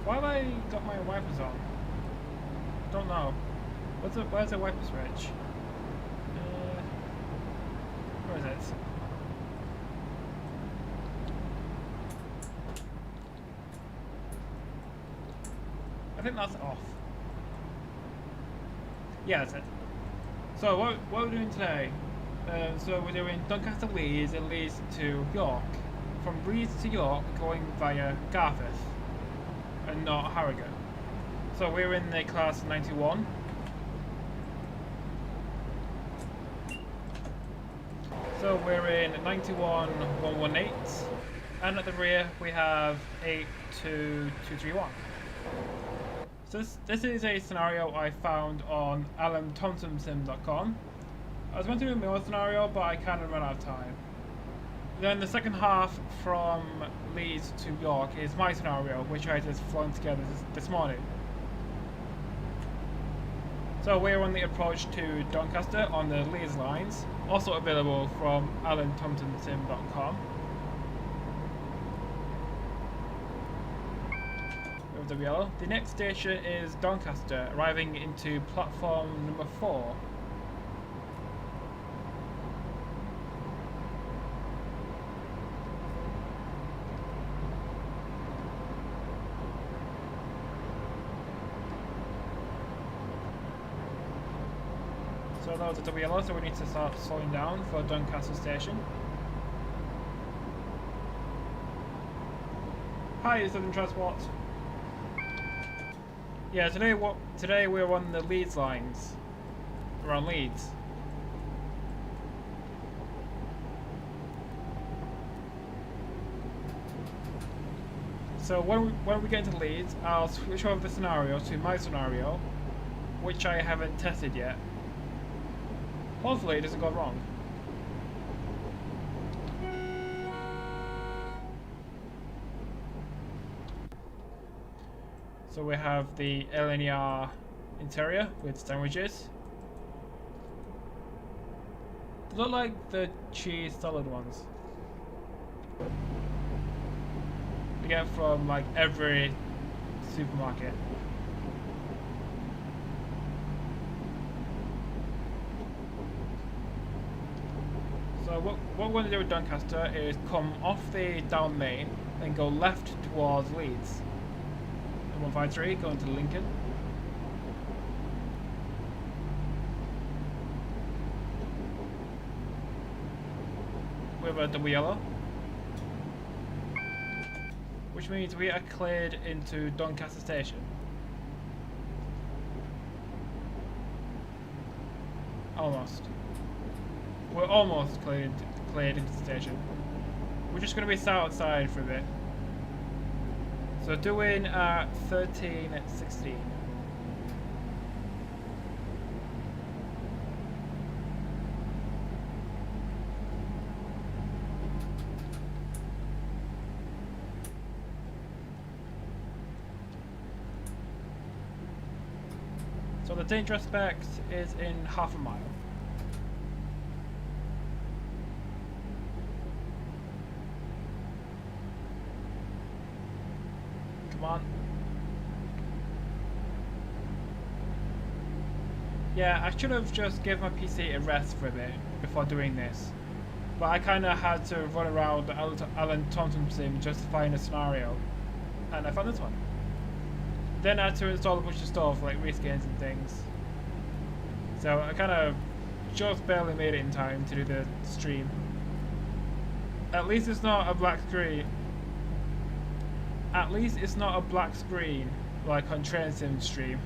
Why have I got my wipers on? Don't know. Where's the wiper switch? Where is it? I think that's off. Yeah, that's it. So what we're doing today? So we're doing Doncaster Leeds and Leeds to York. From Leeds to York, going via Garforth and not Harrogate. So we're in the class 91. So we're in 91-118, and at the rear we have 82231. So this is a scenario I found on alanthomsonsim.com. I was going to do my own scenario, but I kind of ran out of time. Then the second half from Leeds to York is my scenario, which I just flown together this morning. So we're on the approach to Doncaster on the Leeds lines, also available from alanthomsonsim.com. With the yellow. The next station is Doncaster, arriving into platform number 4. So that was a double yellow, so we need to start slowing down for Doncaster station. Hi, Southern Transport. Yeah, today we're on the Leeds lines. Around Leeds. So when we get into Leeds, I'll switch over the scenario to my scenario, which I haven't tested yet. Hopefully it doesn't go wrong. So we have the LNER interior with sandwiches. They look like the cheese salad ones. You get from like every supermarket. So what we're going to do with Doncaster is come off the down main and go left towards Leeds. 153 going to Lincoln. With a double yellow. Which means we are cleared into Doncaster station. Almost. We're almost cleared into the station. We're just going to be sat outside for a bit. So doing 13:16. So the danger aspect is in half a mile. Come on. Yeah, I should have just given my PC a rest for a bit before doing this. But I kind of had to run around Alan Thompson Sim just to find a scenario. And I found this one. Then I had to install a bunch of stuff like reskins and things. So I kind of just barely made it in time to do the stream. At least it's not a black screen. At least it's not a black screen like on Train Sim stream.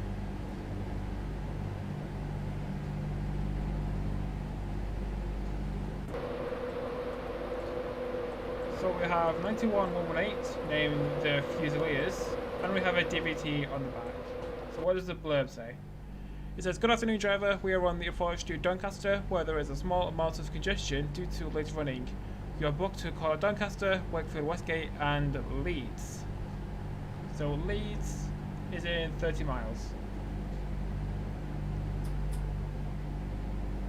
So we have 91-118 named the Fusiliers, and we have a DVT on the back. So what does the blurb say? It says, "Good afternoon driver, we are on the approach to Doncaster where there is a small amount of congestion due to late running. You are booked to call Doncaster, Wakefield Westgate and Leeds." So Leeds is in 30 miles.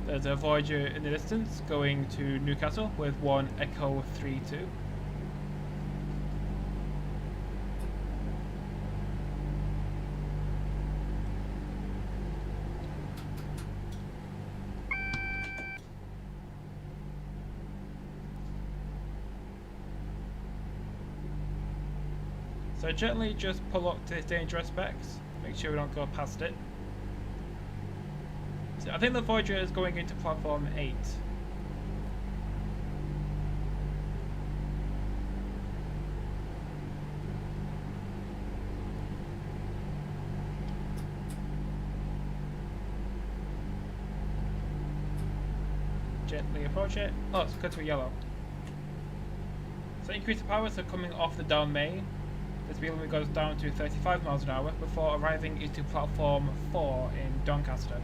There's a Voyager in the distance going to Newcastle with 1 Echo 32. So gently just pull up to this dangerous specs. Make sure we don't go past it. So I think the Voyager is going into platform 8. Gently approach it. Oh, it's cut to a yellow. So increase the power, so coming off the down main, the speed limit goes down to 35 miles an hour before arriving into platform 4 in Doncaster.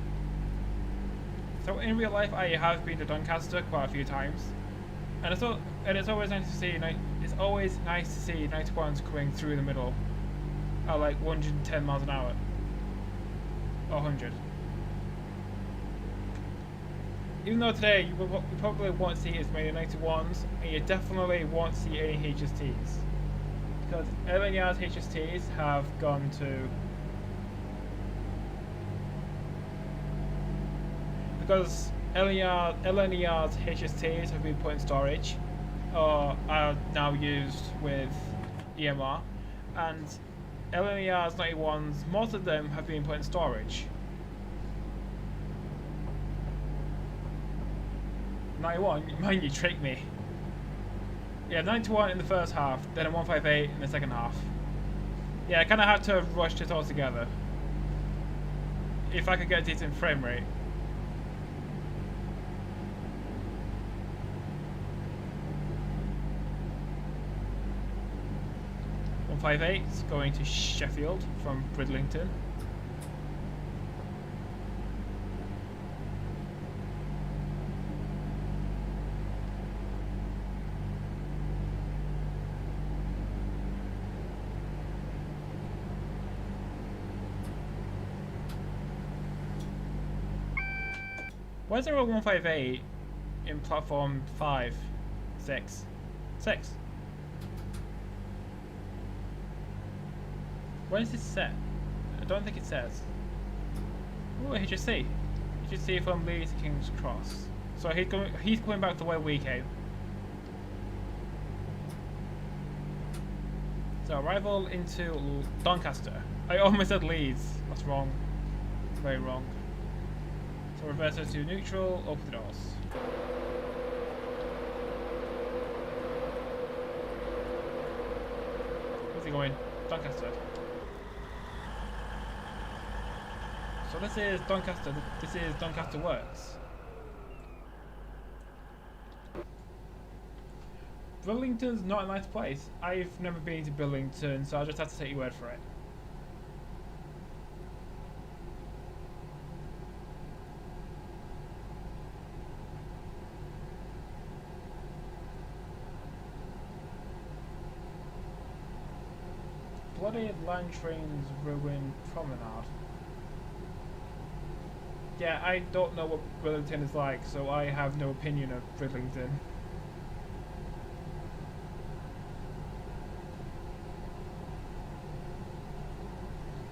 So in real life, I have been to Doncaster quite a few times, and it's always nice to see. It's always nice to see 91s coming through the middle at like 110 miles an hour or 100. Even though today you probably won't see as many 91s, and you definitely won't see any HSTs. Because LNER's HSTs have gone to... Because LNER's HSTs have been put in storage, or are now used with EMR, and LNER's 91s, most of them have been put in storage. 91? Man, you tricked me. Yeah, 91 in the first half, then a 158 in the second half. Yeah, I kind of had to rush it all together. If I could get a decent frame rate. .158 going to Sheffield from Bridlington. Why is there a 158 in platform 5? 6? When is this set? I don't think it says. Oh, HSC. HSC from Leeds to King's Cross. So he's coming back the way we came. So arrival into Doncaster. I almost said Leeds. That's wrong. Very wrong. So reverse to neutral, open the doors. Where's he going? Doncaster. So this is Doncaster. This is Doncaster Works. Bridlington's not a nice place. I've never been to Bridlington, so I'll just have to take your word for it. Bloody Line Trains Ruin Promenade. Yeah, I don't know what Bridlington is like, so I have no opinion of Bridlington.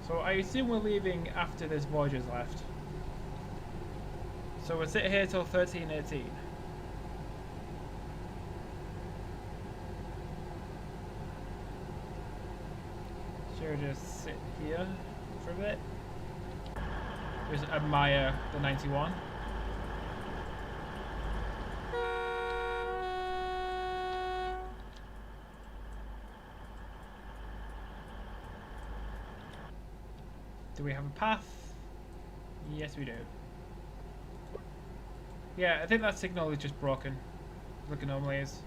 So I assume we're leaving after this Voyager's left. So we'll sit here till 13:18. Should we just sit here for a bit? Just admire the 91. Do we have a path? Yes, we do. Yeah, I think that signal is just broken, like it normally is.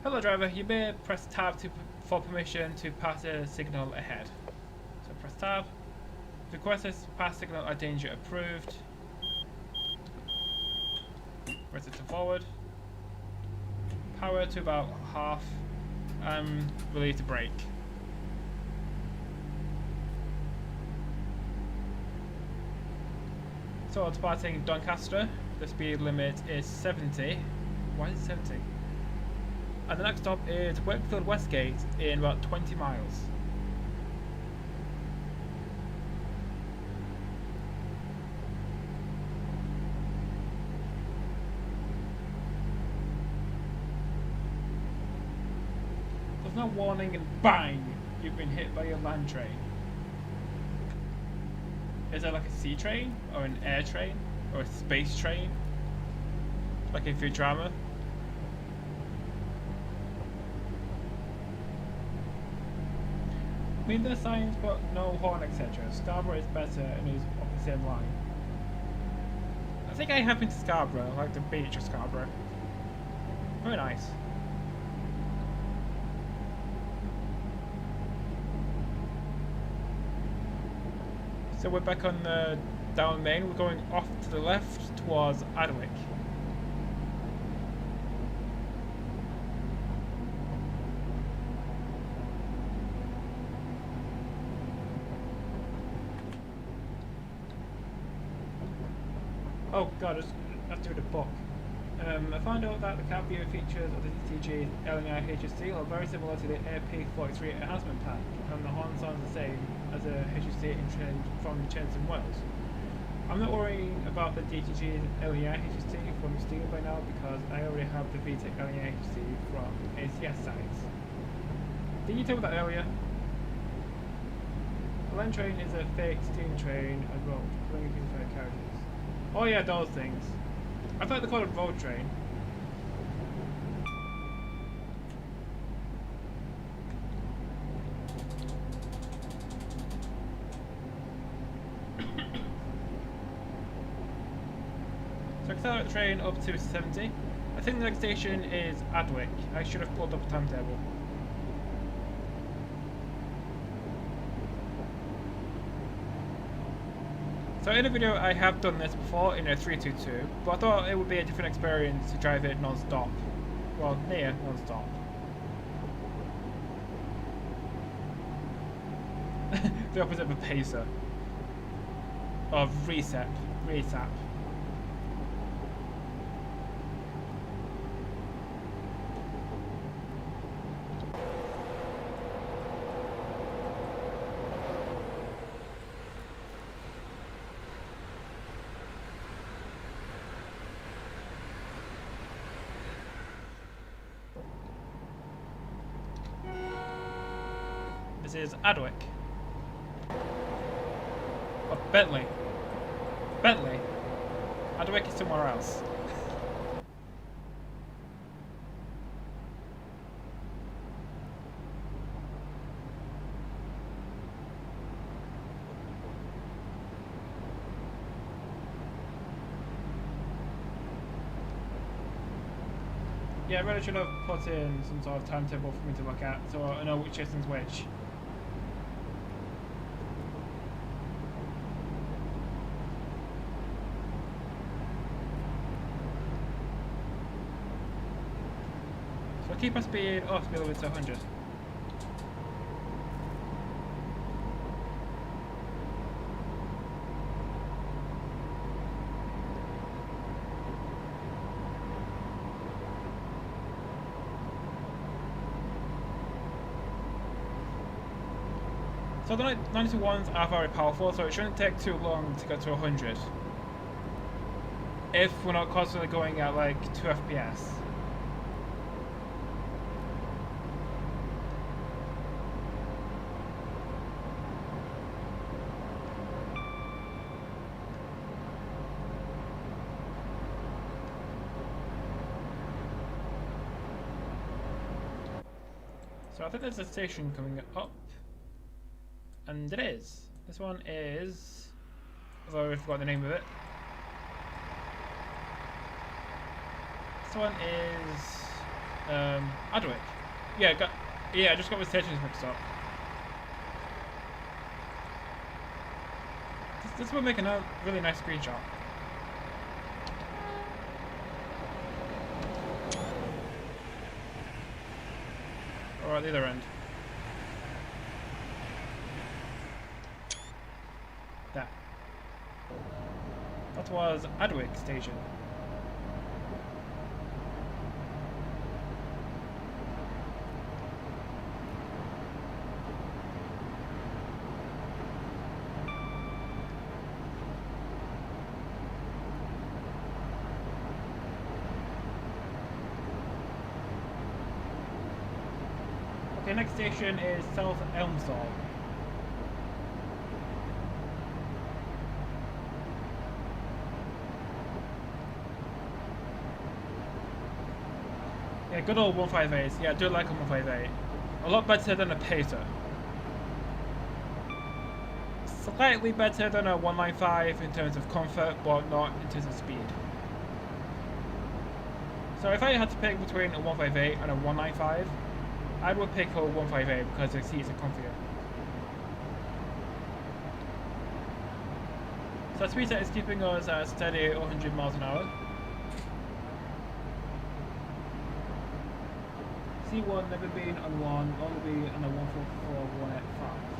Hello driver, you may press tab for permission to pass a signal ahead. So press tab. Request this pass signal at danger approved. Press it to forward. Power to about half. Release the brake. So departing Doncaster, the speed limit is 70. Why is it 70? And the next stop is Wakefield Westgate in about 20 miles. The There's no warning and bang! You've been hit by a land train. Is that like a sea train? Or an air train? Or a space train? Like in Futurama? I mean, there's signs but no horn, etc. Scarborough is better and is on the same line. I think I have been to Scarborough, like the beach of Scarborough. Very nice. So we're back on the down main. We're going off to the left towards Adwick. Oh god, I have to read a book. I found out that the cab view features of the DTG LNI HSC are very similar to the AP43 enhancement pack, and the horn sounds the same as a HSC from Chance in Wales. I'm not worrying about the DTG LNI HSC from Steel by now because I already have the VTEC LNI HSC from ACS sites. Did you tell me that earlier? The land train is a fake steam train and road, bringing inside carriages. Oh yeah, those things. I thought they called it a road train. So accelerate the train up to 70. I think the next station is Adwick. I should have pulled up a timetable. So in a video I have done this before in a 322, but I thought it would be a different experience to drive it non-stop. Well, near non-stop. The opposite of a pacer. Of recap. This is Adwick. Oh, Bentley. Bentley? Adwick is somewhere else. Yeah, I really should have put in some sort of timetable for me to look at so I know which station's which. So keep my speed off to be able to 100. So the 92 ones are very powerful, so it shouldn't take too long to get to 100. If we're not constantly going at like 2 FPS. So I think there's a station coming up. And it is. This one is, although I forgot the name of it. This one is Adwick. Yeah, I just got the stations mixed up. This will make a really nice screenshot. Or at the other end. There. That was Adwick Station. Okay, next station is South Elmsall. Yeah, good old 158s. Yeah, I do like a 158. A lot better than a Pacer. Slightly better than a 195 in terms of comfort, but not in terms of speed. So if I had to pick between a 158 and a 195, I would pick a 158 because the seats are comfier. So speed set is keeping us at a steady 100 miles an hour. C1 never been on one, only be on a 144, 185.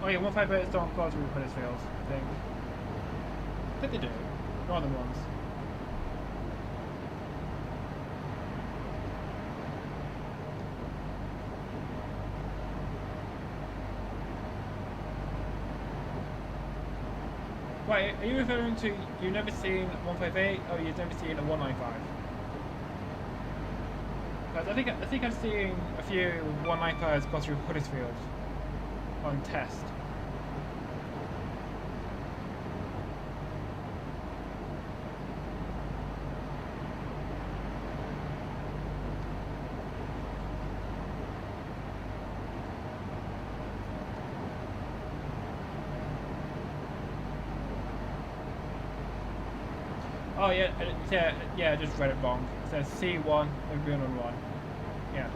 Oh yeah, 158s don't go through Huddersfield, I think. I think they do. Northern ones. Right, are you referring to you've never seen 158 or you've never seen a 195? Because I think I've seen a few 195s go through Huddersfield on test. Oh yeah, I just read it wrong. It says C1 and being on 1. Yeah.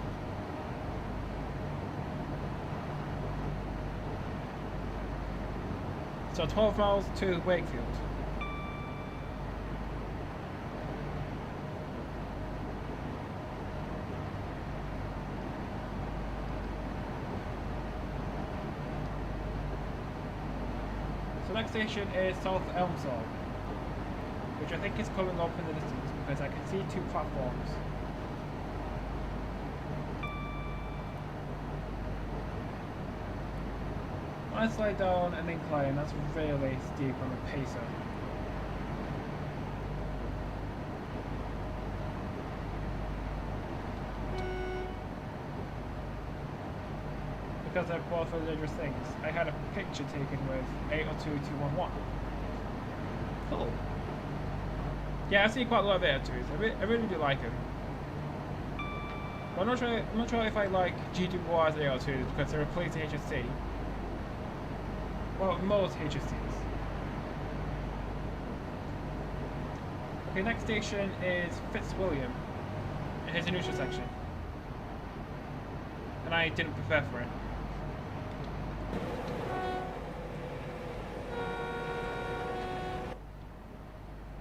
So 12 miles to Wakefield. So next station is South Elmsall, which I think is coming up in the distance because I can see 2 platforms. When I slide down an incline, that's really steep on a Pacer. Because they're both really dangerous things. I had a picture taken with 802-211. Cool. Yeah, I've seen quite a lot of 802s. I really do like them. But I'm not sure if I like GWR's 802s because they replace the HSC. Well, most HSCs. Okay, next station is Fitzwilliam. And here's a neutral section. And I didn't prepare for it.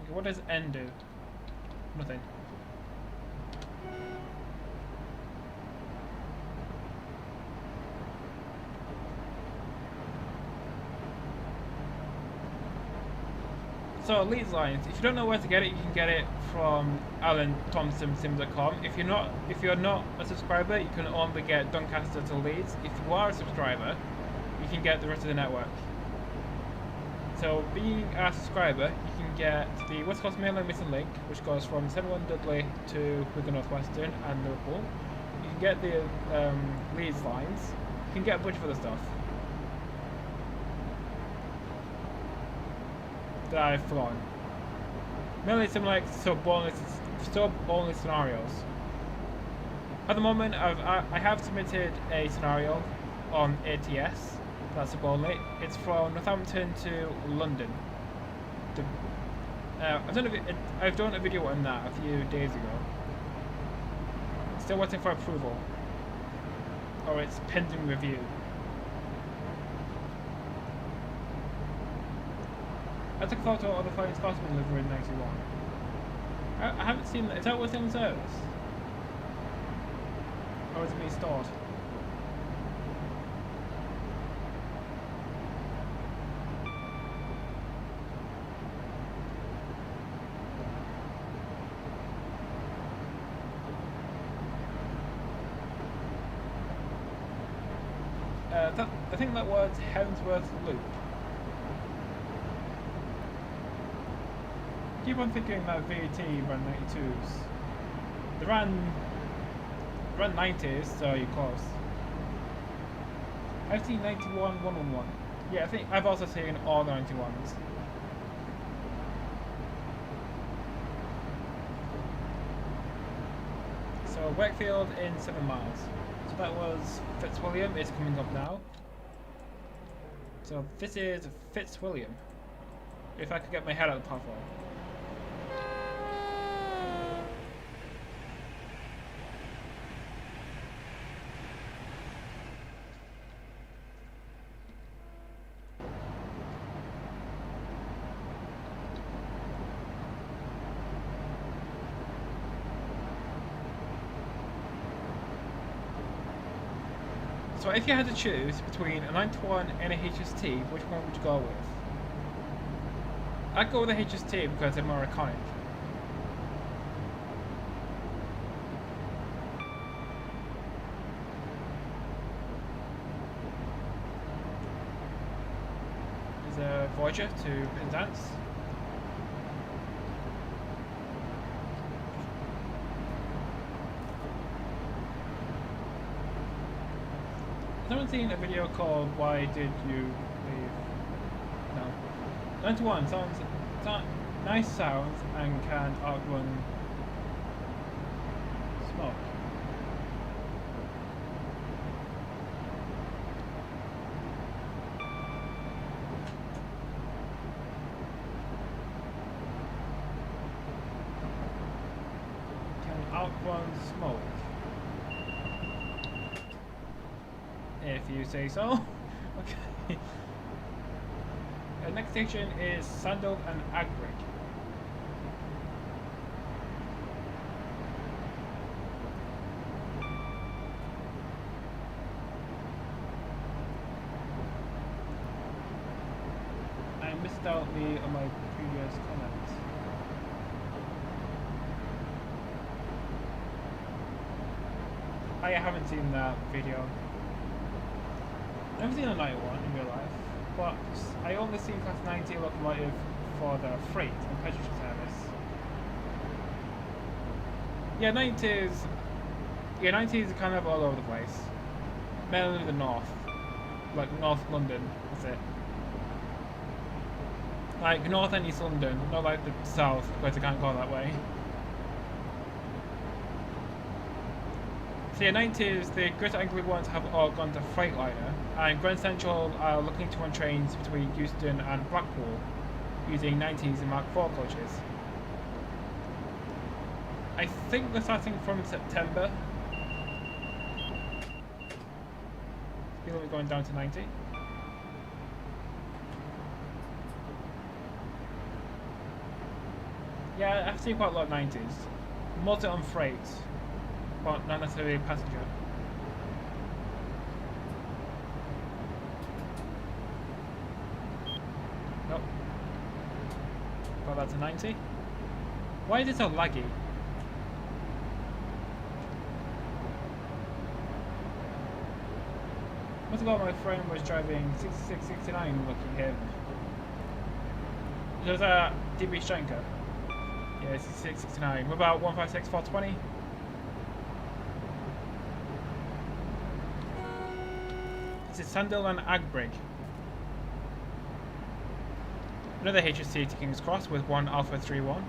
Okay, what does N do? Nothing. So Leeds lines, if you don't know where to get it, you can get it from AlanThompsonSim.com. If you're not a subscriber, you can only get Doncaster to Leeds. If you are a subscriber, you can get the rest of the network. So being a subscriber, you can get the West Coast Mainland Missing Link, which goes from 71 Dudley to Wigan Northwestern and Liverpool. You can get the Leeds lines. You can get a bunch of other stuff that I've forgotten. Mainly some like sub-only scenarios. At the moment, I have submitted a scenario on ATS. That's sub-only. It's from Northampton to London. I've done a video on that a few days ago. Still waiting for approval, or it's pending review. I took a photo of the Flying Scotsman livery in 91. I haven't seen that. Is that what's in service? Or is it being stored? I think that was Hemsworth Loop. Keep on thinking that VAT ran 92s. They ran Around 90s, so you're close. I've seen 91, 111. Yeah, I think I've also seen all the 91s. So Wakefield in 7 miles. So that was Fitzwilliam, it's coming up now. So this is Fitzwilliam. If I could get my head out of the pothole. So if you had to choose between a 91 and a HST, which one would you go with? I'd go with the HST because they're more iconic. There's a Voyager to Penzance. Has anyone seen a video called Why Did You Leave? No. 91 sounds nice sounds and can outrun smoke. Can outrun smoke. If you say so. Okay. The next station is Sandal and Agbrick. I missed out on my previous comments. I haven't seen that video. I've never seen a 91 in real life, but I only seen Class 90 locomotive for the freight and passenger service. Yeah, 90s are kind of all over the place. Mainly the north. Like North London, that's it. Like North and East London, not like the south, because they can't go that way. So yeah, 90s, the Greater Anglia ones have all gone to Freightliner, and Grand Central are looking to run trains between Euston and Blackpool, using 90s and Mark IV coaches. I think they're starting from September. Speed limit going down to 90. Yeah, I've seen quite a lot of 90s. Mostly on freight, but not necessarily passenger. Nope. Got that to 90. Why is it so laggy? Must have got my friend was driving 66, 69 looking him. There's a DB Strenker. Yeah, 66, 69. What about 156, 420? This is Sandal and Agbrick. Another HSC to King's Cross with 1 Alpha 31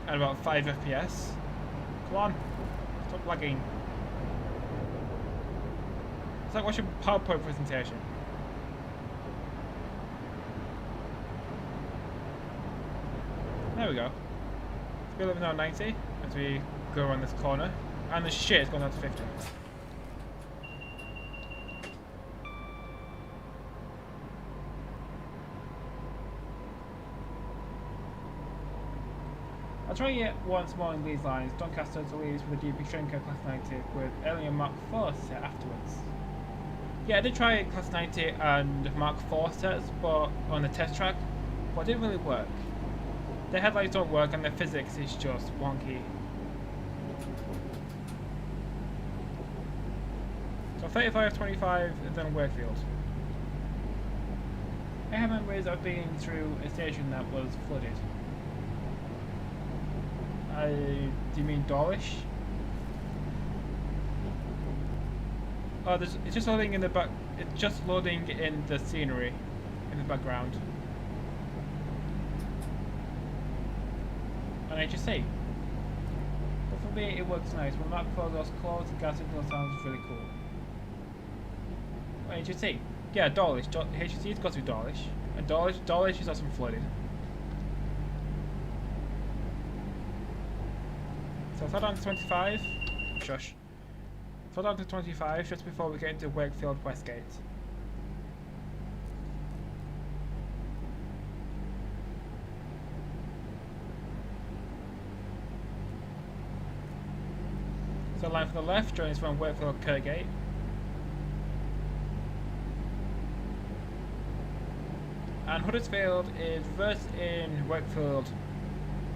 at about 5 FPS. Come on, stop lagging. It's like watching a PowerPoint presentation. There we go. Speed limit now 90 as we go around this corner, and the shit is going down to 50. I'll try it once more in these lines. Doncaster to Leeds with a DP Strenker Class 90 with Alien Mark 4 set afterwards. Yeah, I did try Class 90 and Mark 4 sets but on the test track, but it didn't really work. The headlights don't work and the physics is just wonky. So 35, 25, and then Wakefield. I have memories of being through a station that was flooded. Do you mean Dawlish? Oh, it's just loading in the back. It's just loading in the scenery in the background. And I just say, but for me it works nice. When that photos close, the gas signal sounds really cool. And you see, yeah, Dawlish. HC has got to be Dawlish, and Dawlish is also flooded. So I thought down to 25. Shush. Thought down to 25 just before we get into Wakefield Westgate. So line from the left joins from Wakefield Kirkgate. And Huddersfield is reverse in Wakefield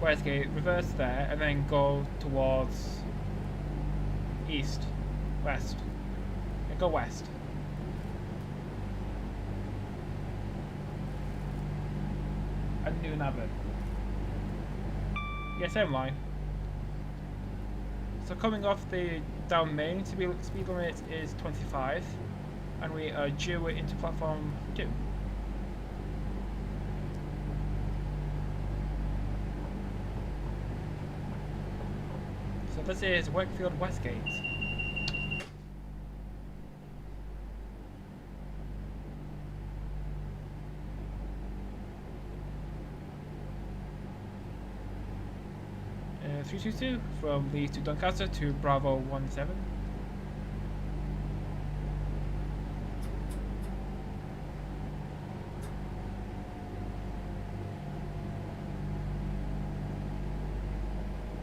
Westgate, reverse there, and then go towards west, and go west. And Newton Abbot. Yeah, same line. So coming off the down main, speed limit is 25, and we are due into platform 2. So this is Wakefield Westgate. Uh, 322 from Leeds to Doncaster to Bravo 17.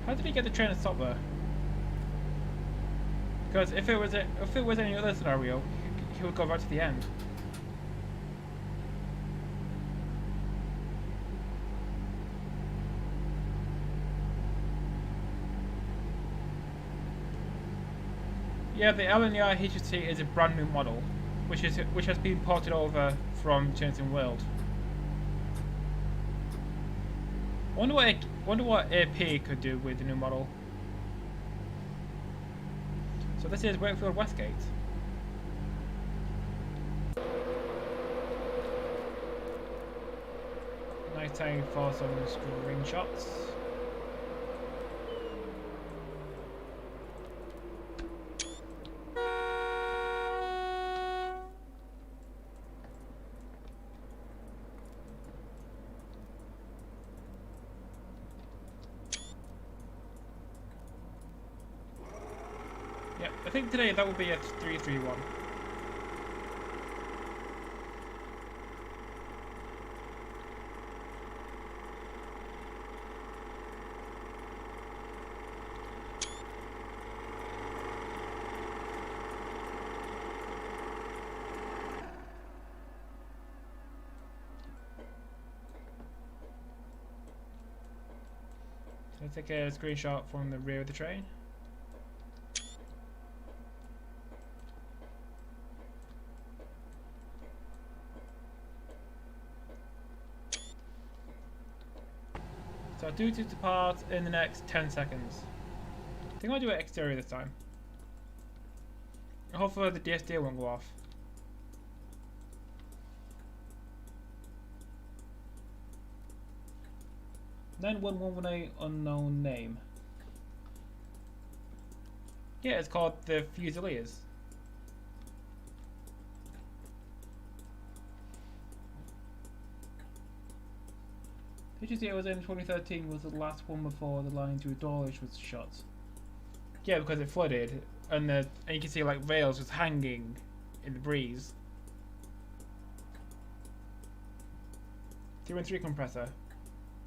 How did he get the train to stop there? Because if it was any other scenario, he would go right to the end. Yeah, the LNR HT is a brand new model, which has been ported over from Changing World. Wonder what AP could do with the new model. So this is Wakefield Westgate. Nice time for some screenshots. I think today that will be a 331. Let's take a screenshot from the rear of the train. So due to depart in the next 10 seconds. I think I'll do it exterior this time. Hopefully the DSD won't go off. Then 1118 unknown name. Yeah, it's called the Fusiliers. HCA was in 2013 was the last one before the line to Dawlish was shut. Yeah, because it flooded and you can see like rails just hanging in the breeze. 313 compressor.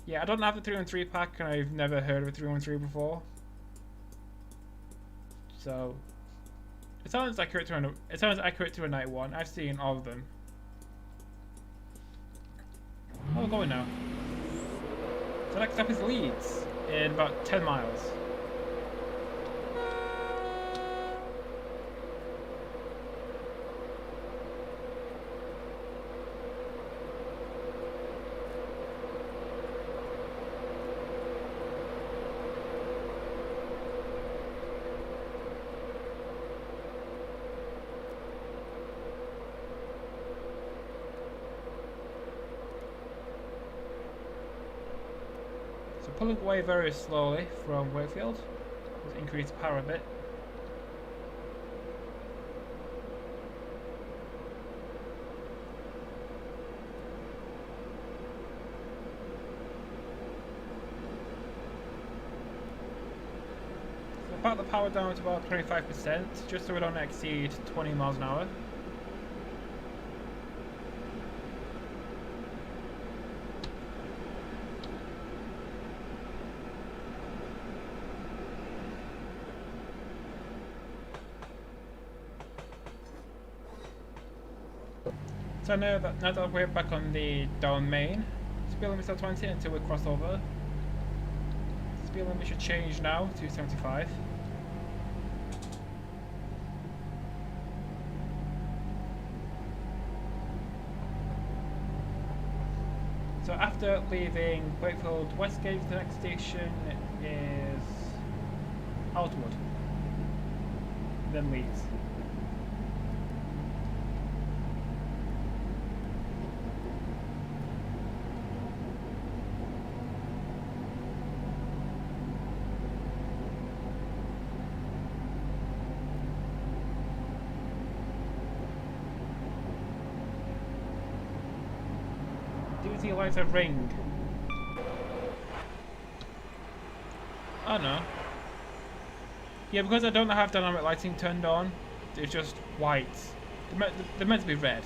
Yeah, I don't have the 313 pack and I've never heard of a 313 before. So it sounds accurate to a night one. I've seen all of them. Oh, we're going now. So next up is Leeds in about 10 miles. pulling away very slowly from Wakefield. Let's increase power a bit. So back the power down to about 25%, just so we don't exceed 20 miles an hour. So now that we're back on the down main, speed limit is 20 until we cross over. Speed limit should change now to 75. So after leaving Wakefield Westgate, the next station is Outwood, then Leeds. Duty lights a ring. Oh no. Yeah, because I don't have dynamic lighting turned on, it's just white. They're meant to be red.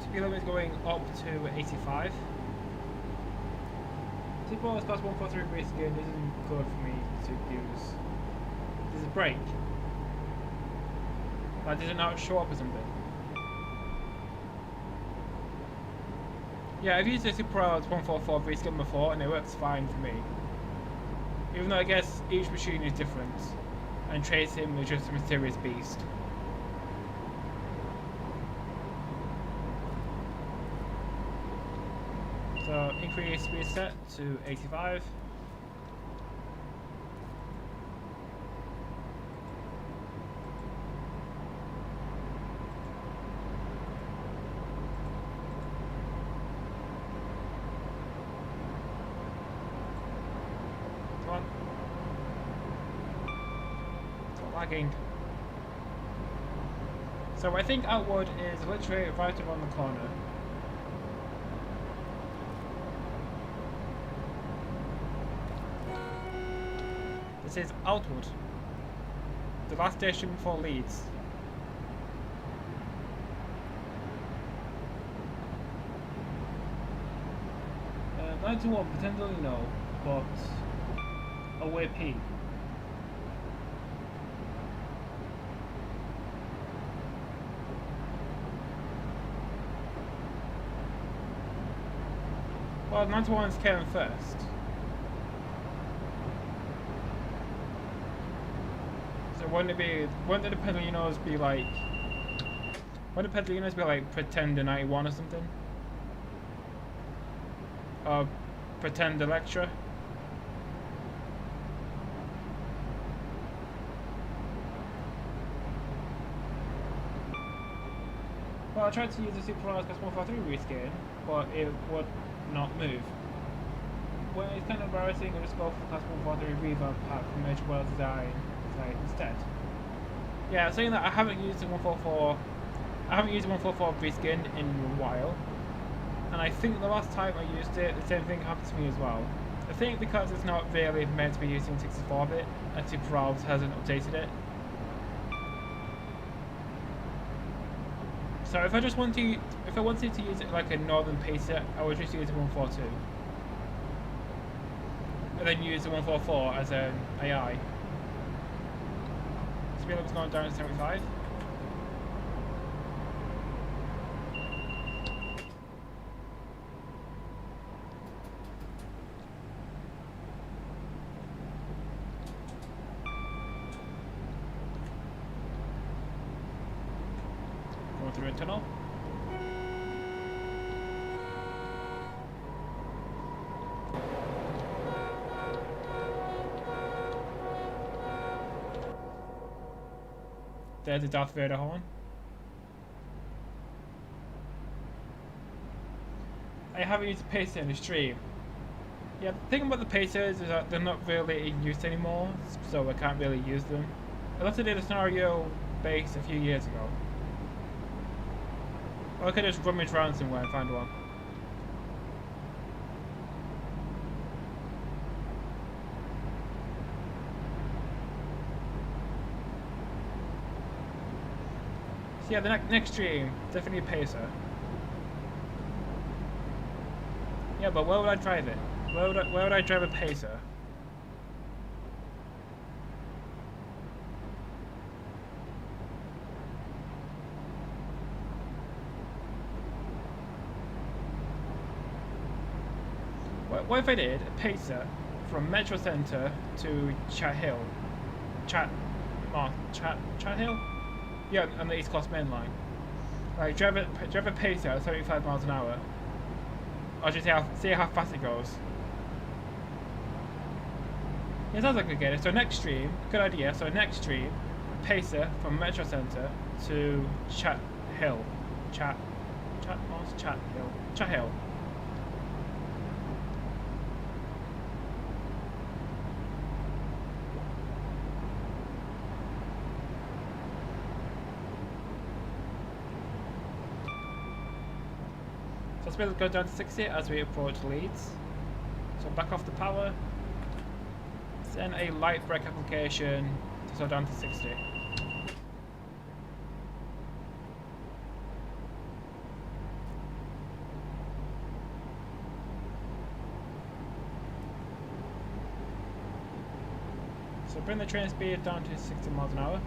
Speed limit is going up to 85. Typical class 143 race again isn't good for me to use. There's a brake. Like, does it not show up or something? Yeah, I've used the Super 144 race skin before and it works fine for me. Even though I guess each machine is different and tracing is just a mysterious beast. So increase speed set to 85. Come on. It's lagging. So I think Outwood is literally right around the corner. This is Outwood, the last station before Leeds. Not to what potentially no, but away P. Well, 91's came first. So wouldn't the Pedalinos be like... Wouldn't the Pedalinos be like Pretend the 91 or something? Or Pretend Electra? Well, I tried to use the Super Class 143 reskin, but it would not move. Well, it's kind of embarrassing, I'll just go for Class 143 Reverb pack from Major World Design instead. Yeah, saying that I haven't used the 144 reskin in a while, and I think the last time I used it, the same thing happened to me as well. I think because it's not really meant to be using 64-bit, and Super Valves hasn't updated it. So if I wanted to use it like a northern pacer, I would just use the 142. And then use the 144 as an AI. Speed limit's going down to 75. tunnel. There's the Darth Vader horn. I haven't used the pacer in the stream. Yeah, the thing about the pacers is that they're not really in use anymore, so I can't really use them. Unless I did a scenario base a few years ago. Or I could just rummage around somewhere and find one. So yeah, the next stream, definitely a pacer. Yeah, but where would I drive it? Where would I drive a pacer? What if I did a pacer from Metro Centre to Chat Hill? Chat Hill? Yeah, on the East Coast Main Line. Like drive a pacer at 75 miles an hour. I'll just see how fast it goes. Yeah, sounds like a good idea. So next stream, good idea. So next stream, pacer from Metro Centre to Chat Hill. Chat Hill. So speed will go down to 60 as we approach Leeds. So back off the power. Then a light brake application to slow down to 60. So bring the train speed down to 60 miles an hour.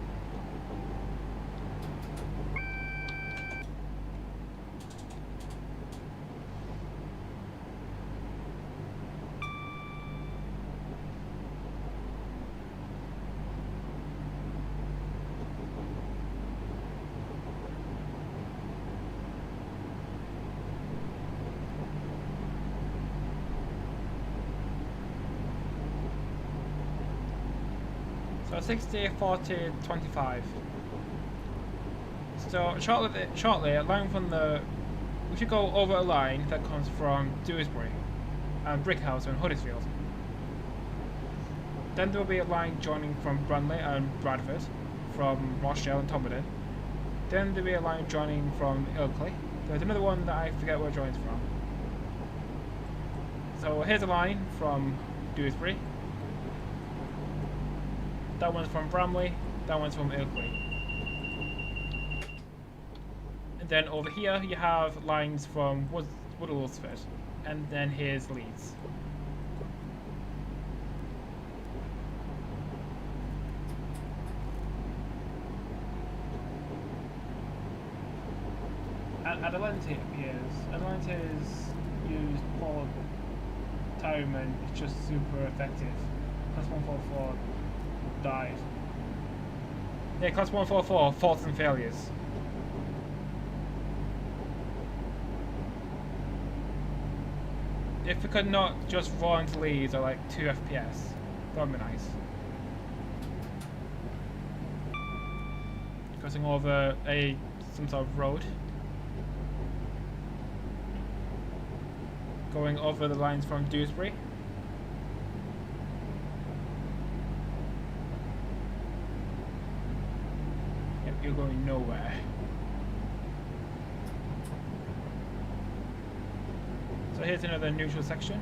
So 60, 40, 25. So shortly, a line from we should go over a line that comes from Dewsbury and Brickhouse and Huddersfield. Then there will be a line joining from Bromley and Bradford, from Rochdale and Tomberton. Then there will be a line joining from Ilkley. There's another one that I forget where it joins from. So here's a line from Dewsbury. That one's from Bramley, that one's from Ilkley. And then over here you have lines from Woodlesford, and then here's Leeds. Adelante appears. Atalanta's used poor time and it's just super effective. Plus 144 died. Yeah, class 144, faults and failures. If we could not just roll into Leeds at like 2 FPS, that would be nice. Crossing over some sort of road. Going over the lines from Dewsbury. You're going nowhere. So here's another neutral section.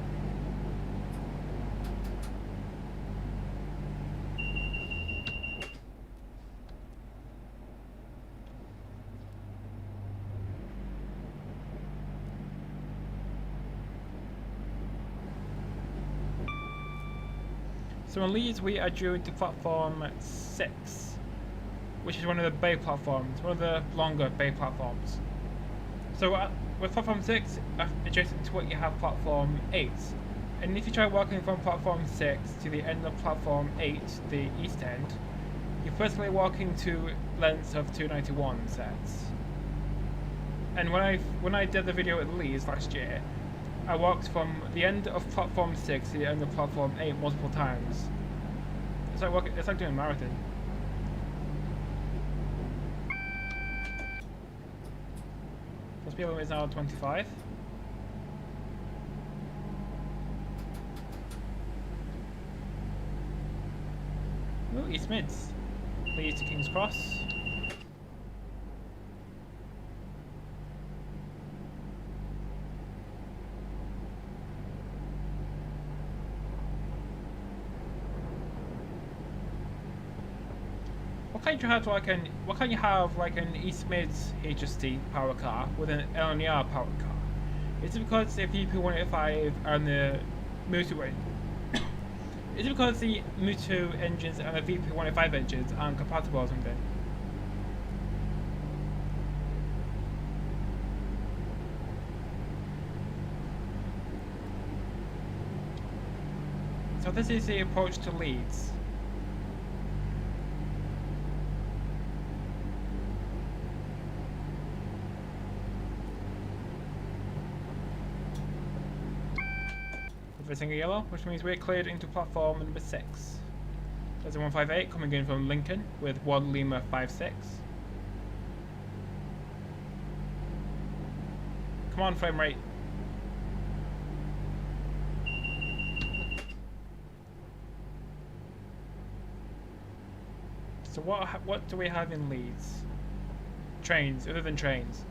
So in Leeds we are due to platform 6, which is one of the bay platforms, one of the longer bay platforms. So with platform 6, adjacent to what you have platform 8. And if you try walking from platform 6 to the end of platform 8, the east end, you're basically walking to lengths of 291 sets. And when I did the video at Leeds last year, I walked from the end of platform 6 to the end of platform 8 multiple times. It's like doing a marathon. The speed limit is now 25. Ooh, East Mids. Leeds to King's Cross. What can you have like an East Mids HST power car with an LNER power car? Is it because the VP185 and the motorway? Is it because the Mutu engines and the VP185 engines aren't compatible or something? So this is the approach to Leeds. Everything yellow, which means we're cleared into platform number 6. There's a 158 coming in from Lincoln with 1 Lima 56. Come on, frame rate. So what do we have in Leeds? Trains, other than trains.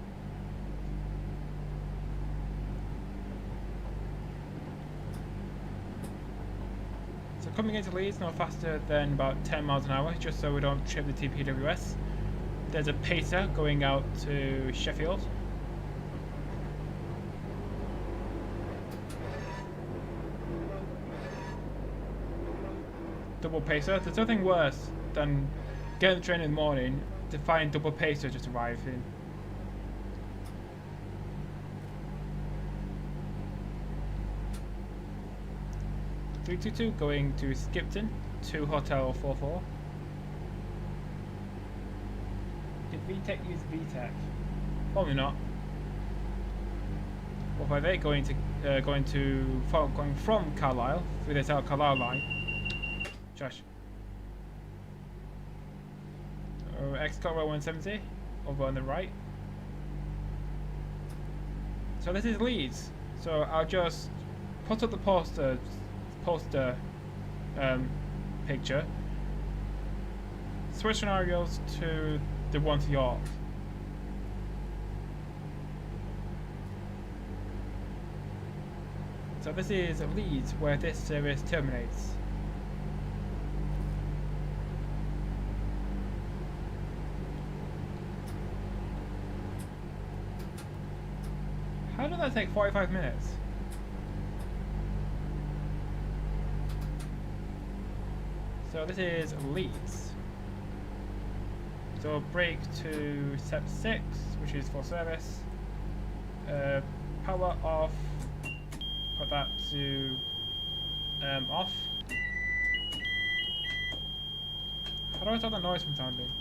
Coming into Leeds no faster than about 10 miles an hour, just so we don't trip the TPWS. There's a pacer going out to Sheffield. Double pacer. There's nothing worse than getting the train in the morning to find double pacer just arriving. (322) going to Skipton to Hotel 44. Did VTEC use VTEC? Probably not. 458 going from Carlisle through the South Carlisle line. Josh. X-Cut Row 170 over on the right. So this is Leeds. So I'll just put up the poster picture, switch scenarios to the one to York. So this is Leeds, where this service terminates. How did that take 45 minutes? So this is Leeds. So brake to step 6, which is for service. Power off. Put that to off. How do I stop that noise from sounding?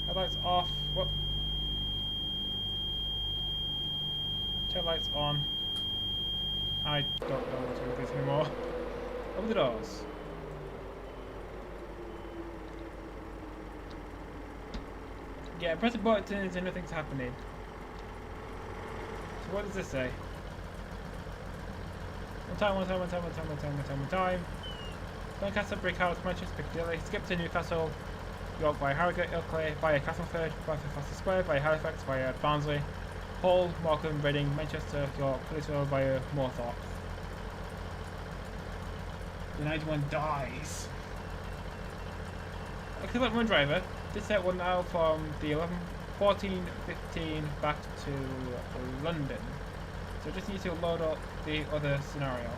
Headlights off. What? Taillights on. I don't know what to do with this anymore. Open the doors. Yeah, press the buttons and nothing's happening. So what does this say? One time. Doncaster, Brickhouse, Manchester, Piccadilly, skip to Newcastle, York via Harrogate, Ilkley, via Castleford, via Foster Square, via Halifax, via Barnsley, Hull, Morecambe, Reading, Manchester, York, Huddersfield via Moorthorpe. The 91 dies. Okay, look, run driver. This set will now from the 14:15 back to London. So just need to load up the other scenario.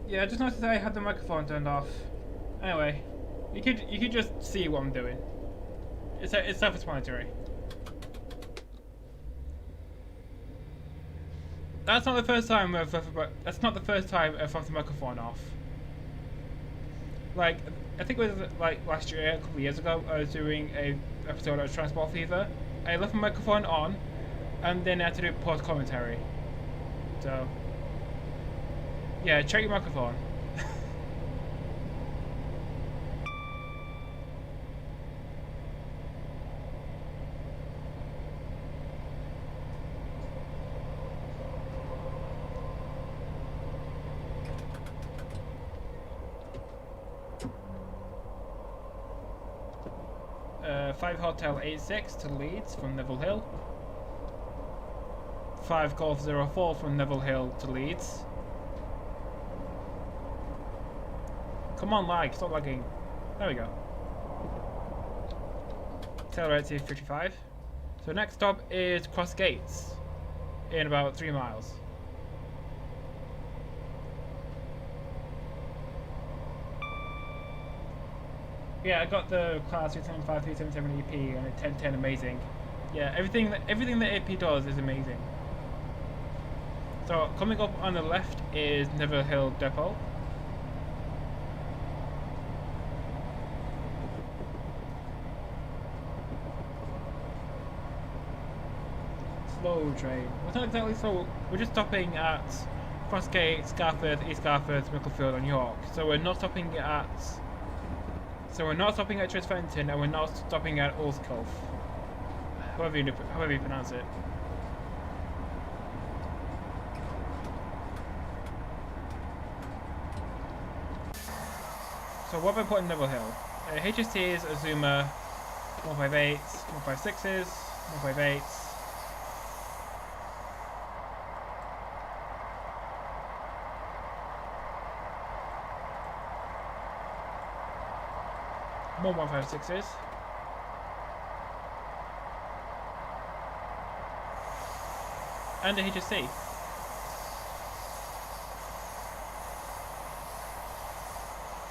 Yeah, I just noticed that I had the microphone turned off. Anyway, you could just see what I'm doing. It's self-explanatory. That's not the first time I've left the microphone off. Like, I think it was like last year, a couple of years ago, I was doing a episode of Transport Fever. I left my microphone on, and then I had to do post commentary. So, yeah, check your microphone. 5 Hotel 86 to Leeds from Neville Hill. 5 Golf 04 from Neville Hill to Leeds. Come on, lag, stop lagging. There we go. Accelerate to 55. So next stop is Crossgates in about 3 miles. Yeah, I got the class 375, 377 EP and a 1010 amazing. Yeah, everything that AP does is amazing. So coming up on the left is Neville Hill Depot. Slow train. Well, it's not exactly slow. We're just stopping at Crossgates, Garforth, East Garforth, Micklefield and York. So we're not stopping at Tresfenton, and we're not stopping at Olskulf. However you pronounce it. So what have I put in Neville Hill? HSTs, Azuma, 158s, 156s, 158s. More 156s. And a HSC.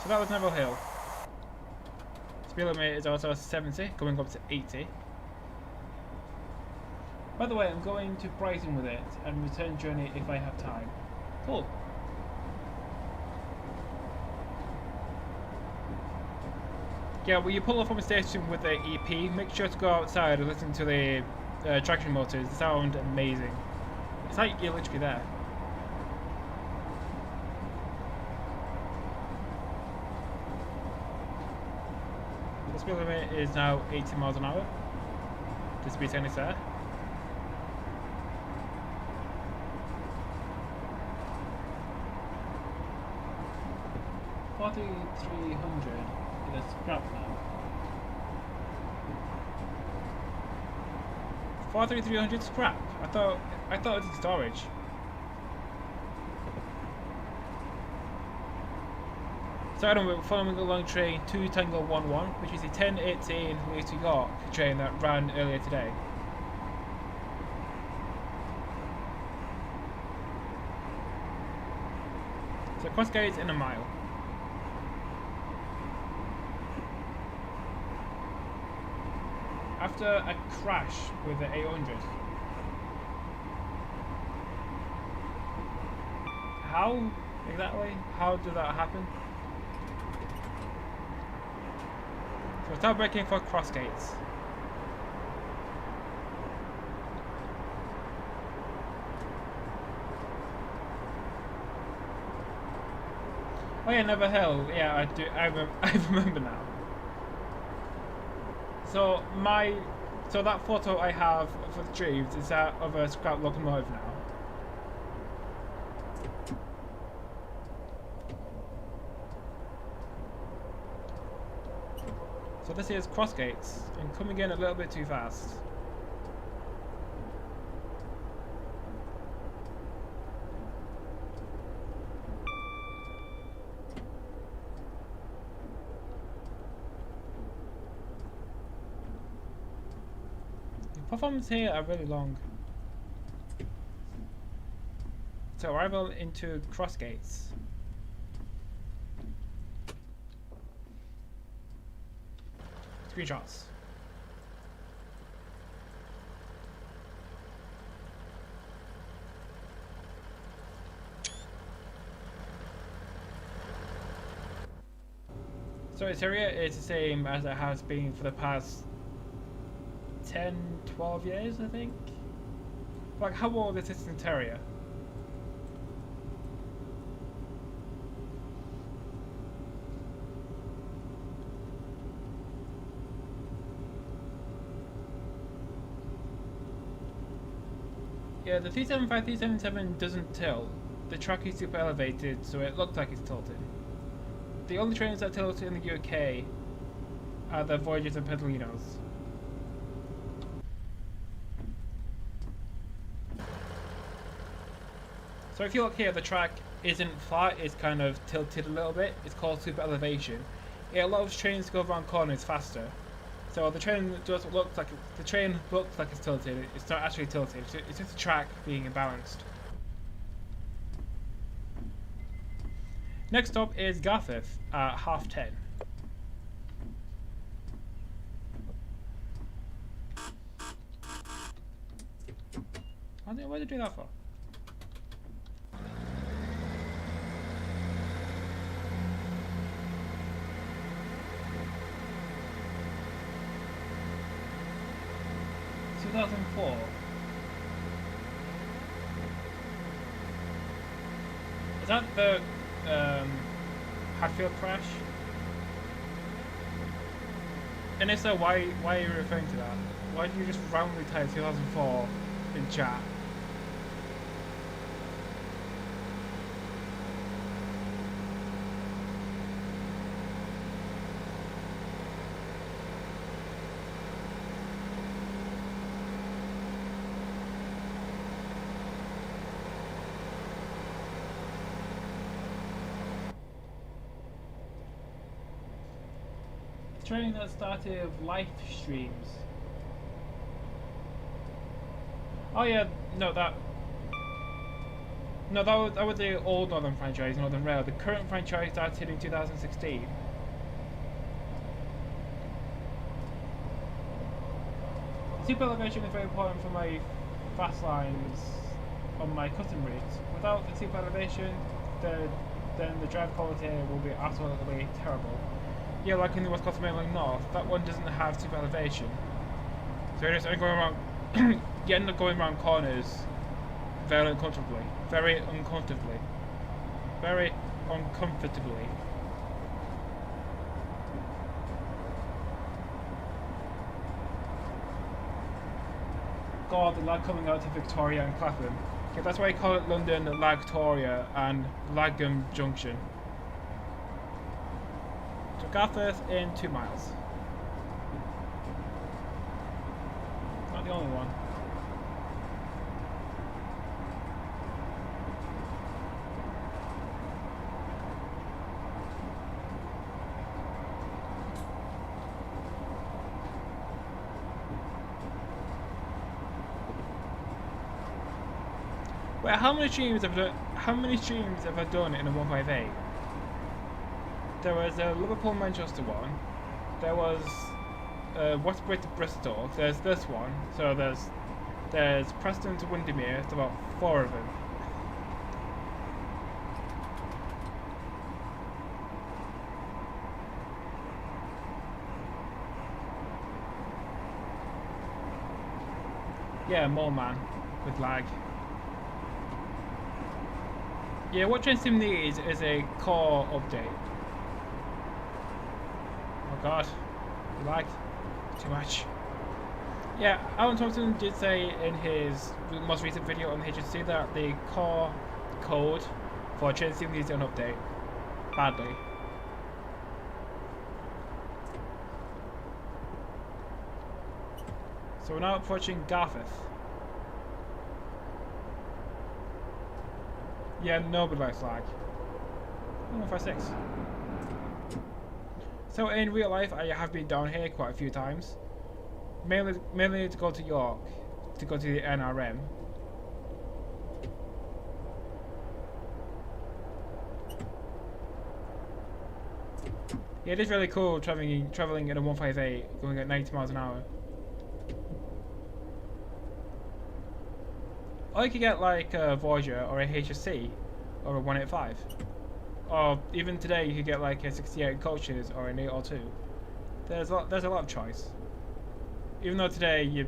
So that was Neville Hill. Speed limit is also 70, going up to 80. By the way, I'm going to Brighton with it and return journey if I have time. Cool. Yeah, well, you pull off from a station with the EP, make sure to go outside and listen to the traction motors. They sound amazing. It's like you're literally there. The speed limit is now 80 miles an hour. The speed tennis there. $4,300. That's crap now. 4,300 scrap. I thought it was in storage. So anyway, we're following along train 2 Tango 11, which is the 1018 Leeds to York train that ran earlier today. So Crossgates in a mile. After a crash with the 800. How exactly? How did that happen? So start braking for Crossgates. Oh yeah, Neville Hill. Yeah, I do. I remember now. So that photo I have for the trees is that of a scrap locomotive now. So this is Crossgates. I'm coming in a little bit too fast. Platforms here are really long. So arrival into Crossgates. Screenshots. So its area is the same as it has been for the past 10, 12 years, I think. Like, how old is this interior? Yeah, the 375, 377 doesn't tilt. The track is super elevated, so it looks like it's tilted. The only trains that tilt in the UK are the Voyagers and Pedalinos. So if you look here, the track isn't flat, it's kind of tilted a little bit. It's called super elevation. It allows trains to go around corners faster. So the train just looks like it's tilted. It's not actually tilted. It's just the track being imbalanced. Next stop is Garforth at 10:30. Why did I do that for? (2004). Is that the Hatfield crash? And if so, why are you referring to that? Why do you just randomly type 2004 in chat? Train that started live streams. Oh yeah, that was the old Northern franchise, Northern Rail. The current franchise started in 2016. Super elevation is very important for my fast lines on my custom routes. Without the super elevation, then the drive quality will be absolutely terrible. Yeah, like in the West Coast Mainland North, that one doesn't have super elevation. So you're just going around, you end up going around corners very uncomfortably. Very uncomfortably. Very uncomfortably. God, the lag coming out to Victoria and Clapham. Okay, that's why I call it London Lagtoria and Lagham Junction. So Garforth in 2 miles. Not the only one. Wait, how many streams have I done in a 158? There was a Liverpool-Manchester one. There was Westbury to Bristol. There's this one. So there's Preston to Windermere. It's about 4 of them. Yeah, more man with lag. Yeah, what Train Sim needs is a core update. Oh god, lag too much. Yeah, Alan Thompson did say in his most recent video on HSC that the core code for Train Sim needs an update badly. So we're now approaching Garforth. Yeah, nobody likes lag. 156. So in real life, I have been down here quite a few times. Mainly to go to York, to go to the NRM. Yeah, it is really cool traveling in a 158 going at 90 miles an hour. Or you could get like a Voyager or a HSC or a 185. Or even today you could get like a 68 coaches or an 802. There's a lot of choice. Even though today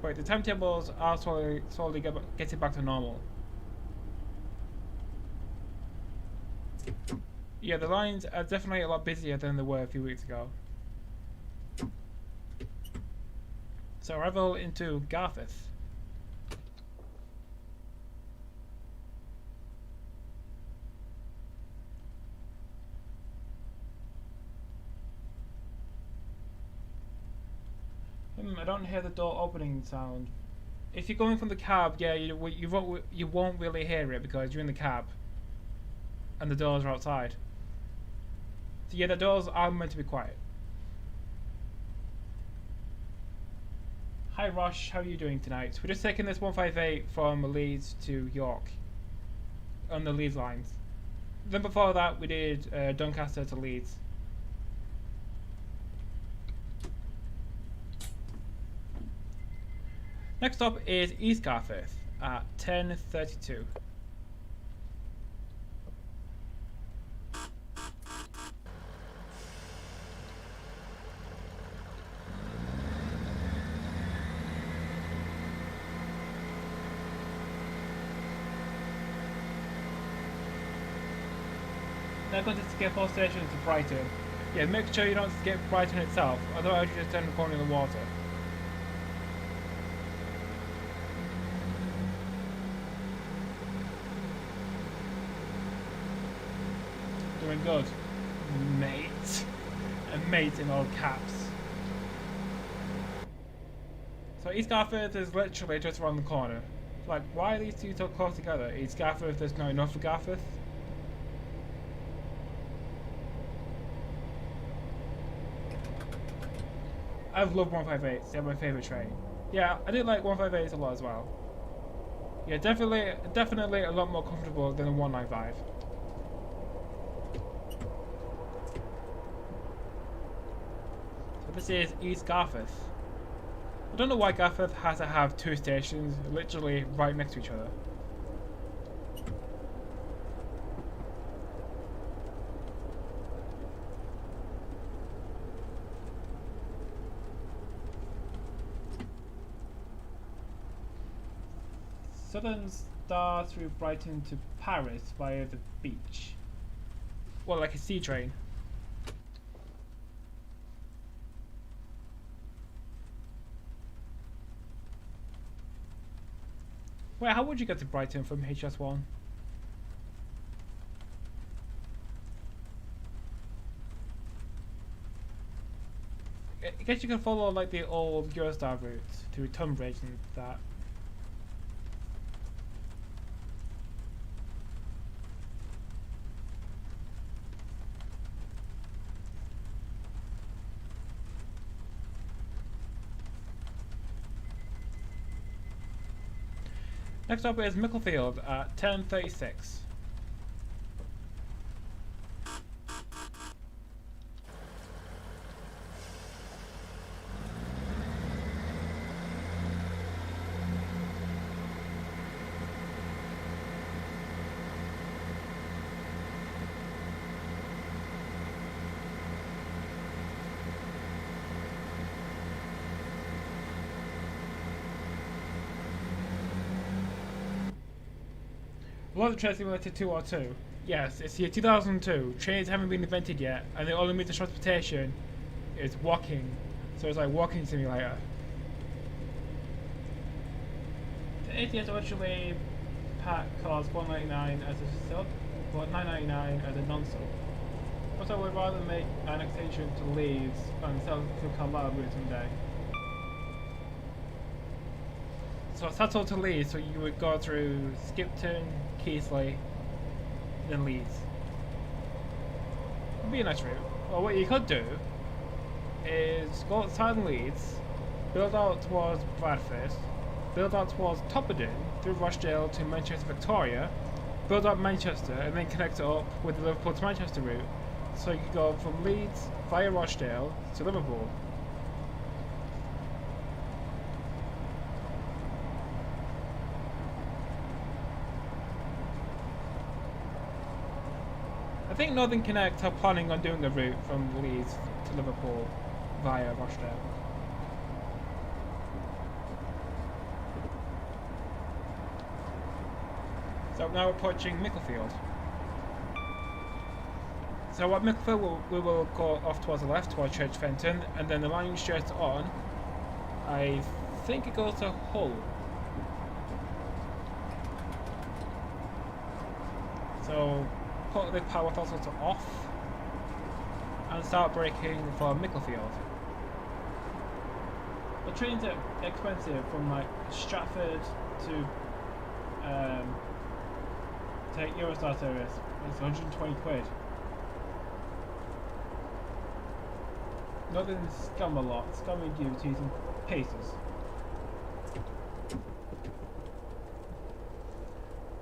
the timetables are slowly getting back to normal. Yeah, the lines are definitely a lot busier than they were a few weeks ago. So arrival into Garforth. I don't hear the door opening sound. If you're going from the cab, yeah, you won't really hear it because you're in the cab, and the doors are outside. So yeah, the doors are meant to be quiet. Hi Rosh, how are you doing tonight? We're just taking this 158 from Leeds to York on the Leeds lines. Then before that, we did Doncaster to Leeds. Next up is East Garforth at 10:32. Now going to skip 4 stations to Brighton. Yeah, make sure you don't skip Brighton itself, otherwise you just turn the corner in the water. Doing good, mate. And mate in all caps. So East Garforth is literally just around the corner. Like, why are these two so close together? East Garforth, there's not enough for Garforth. I've loved 158s, they're my favourite train. Yeah, I did like 158s a lot as well. Yeah, definitely a lot more comfortable than a 195. So this is East Garforth. I don't know why Garforth has to have 2 stations literally right next to each other. Southern Star through Brighton to Paris via the beach. Well, like a sea train. Wait, how would you get to Brighton from HS1? I guess you can follow like the old Eurostar route to Tunbridge and that. Next up is Micklefield at 10:36. A lot of trains similar to 202. Yes, it's year 2002. Trains haven't been invented yet, and the only means of transportation is walking. So it's like walking simulator. The ATS originally cost $1.99 as a sub, but $9.99 as a non-sub. Also, we'd rather make an extension to Leeds and sell to Carlisle route someday. So Saddle to Leeds, so you would go through Skipton, Keighley, then Leeds. It'd be a nice route. Or what you could do is go outside Leeds, build out towards Bradford, build out towards Topperden, through Rochdale to Manchester Victoria, build up Manchester, and then connect it up with the Liverpool to Manchester route. So you can go from Leeds via Rochdale to Liverpool. I think Northern Connect are planning on doing a route from Leeds to Liverpool via Rochdale. So now approaching Micklefield. So at Micklefield we will go off towards the left towards Church Fenton, and then the line straight on, I think it goes to Hull. So put the power throttle to off and start braking for Micklefield. The trains are expensive from like Stratford to take Eurostar service. It's 120 quid. Nothing scam a lot, scamming you to using paces.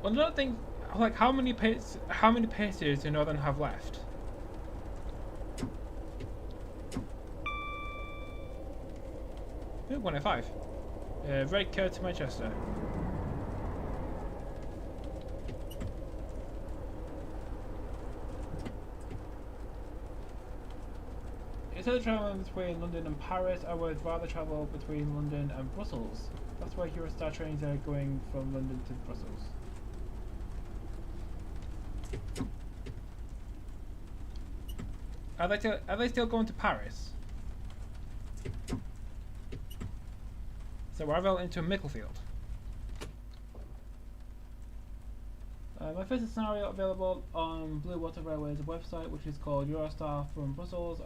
Another thing, like how many paces do Northern have left? Ooh, 105. Redcar to Manchester. Instead of travelling between London and Paris, I would rather travel between London and Brussels. That's why Eurostar trains are going from London to Brussels. Are they still going to Paris? So we're well into Micklefield. My first scenario available on Blue Water Railway's website, which is called Eurostar from Brussels.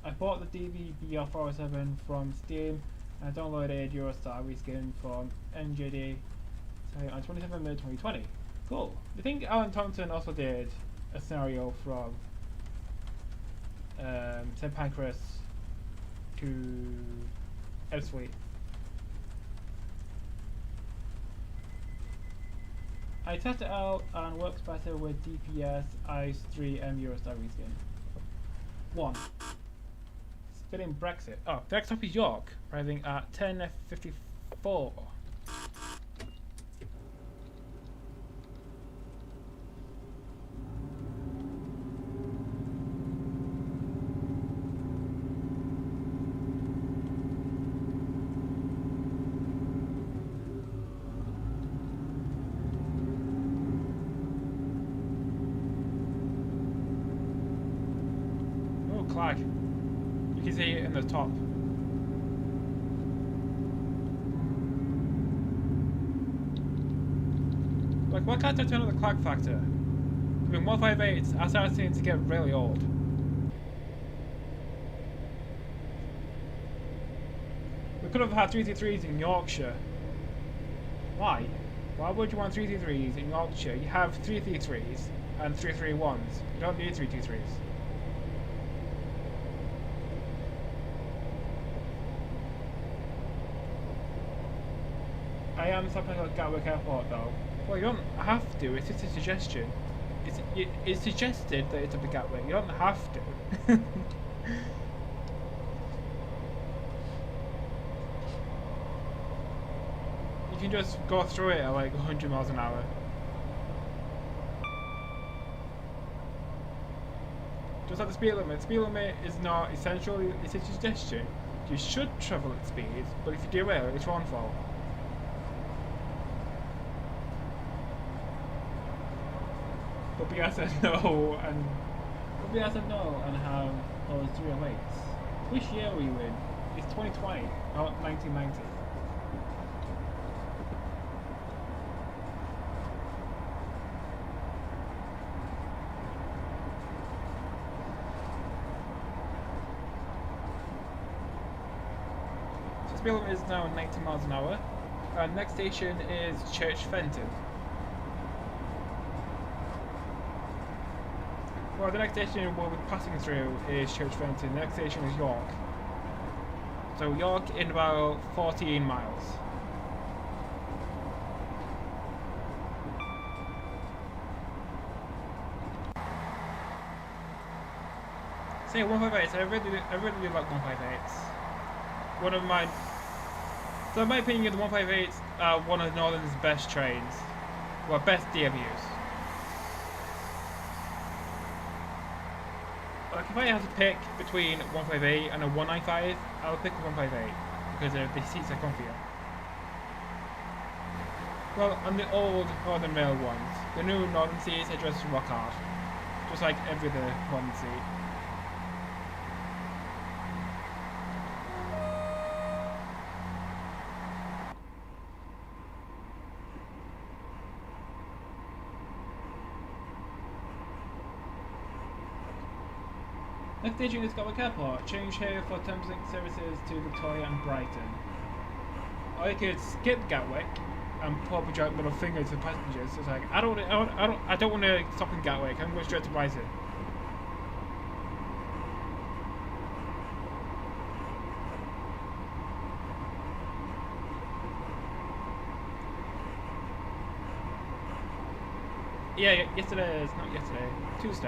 I bought the DVBR 407 from Steam and I downloaded Eurostar reskin from NJD on 27 May 2020. Cool. I think Alan Thompson also did a scenario from St Pancras to Ebbsfleet. I tested it out and works better with DPS ICE 3M Eurostar reskin. 1. Spinning Brexit. Oh, the next stop is York, arriving at 10:54. Oh, Clag. You can see it in the top. Like, why can't I turn on the clag factor? I mean, 158s are starting to get really old. We could have had 333s in Yorkshire. Why? Why would you want 333s in Yorkshire? You have 333s and 331s. You don't need 323s. I am stopping at Gatwick Airport though. Well, you don't have to, it's just a suggestion. It's suggested that it's up at Gatwick, you don't have to. You can just go through it at like 100 miles an hour. Just like the speed limit. Speed limit is not essential, it's a suggestion. You should travel at speed, but if you do it, it's your own fault. But BS said no, and have those 308s. Which year were you in? It's 2020, not 1990. So speed limit is now 90 miles an hour. Our next station is Church Fenton. Well, the next station we'll be passing through is Church Fenton. The next station is York. So York in about 14 miles. Say 158. I really do like 158s. One of my, so in my opinion, the 158s are one of Northern's best trains, well, best DMUs. Like if I had to pick between 158 and a 195, I would pick a 158 because the seats are comfier. Well, on the old Northern Rail ones, the new Northern seats are just rock hard, just like every other modern seat. Next station is Gatwick Airport. Change here for Thames Link services to Victoria and Brighton. Or you could skip Gatwick and pop a giant middle finger to the passengers. So it's like I don't want to stop in Gatwick. I'm going straight to Brighton. Yeah, Tuesday.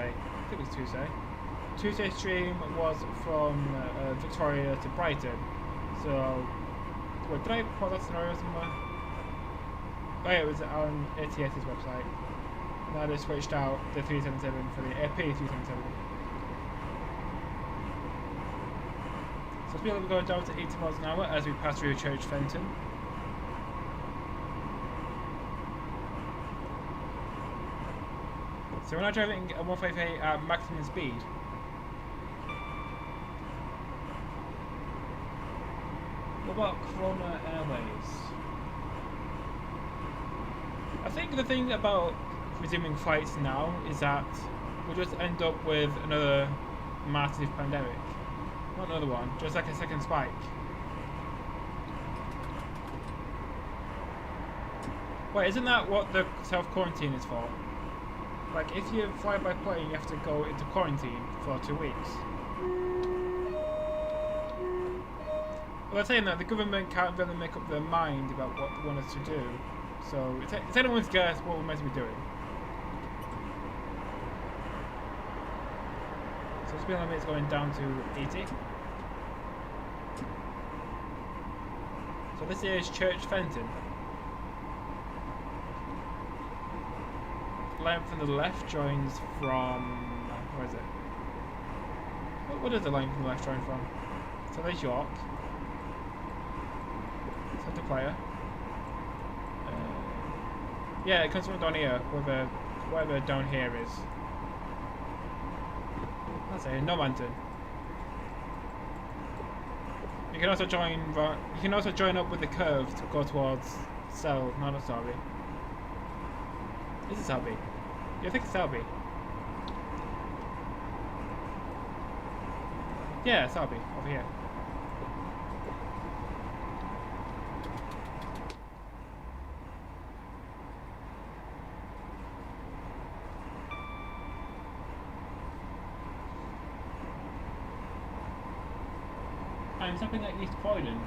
I think it was Tuesday. Tuesday's stream was from Victoria to Brighton. So, wait, did I put that scenario somewhere? Oh yeah, it was on ATS's website. Now they switched out the 377 for the AP377. So speed will be going down to 80 miles an hour as we pass through Church Fenton. So we're now driving at 158 at maximum speed. What about Corona Airways? I think the thing about resuming flights now is that we'll just end up with another massive pandemic. Not another one, just like a second spike. Wait, isn't that what the self-quarantine is for? Like, if you fly by plane, you have to go into quarantine for 2 weeks. Well, I'm saying that the government can't really make up their mind about what they want us to do. So, it's anyone's guess what we're meant to be doing. So, speed limit is going down to 80. So, this is Church Fenton. Line from the left joins from, where is it? What is the line from the left join from? So there's York. Centre Player. Yeah, it comes from down here, whatever down here is. That's it, Normanton. You can also join up with the curve to go towards Selby. No, not Selby. This is Selby. Yeah, I think it's Selby. Yeah, Selby, over here. I'm stopping at East Croydon.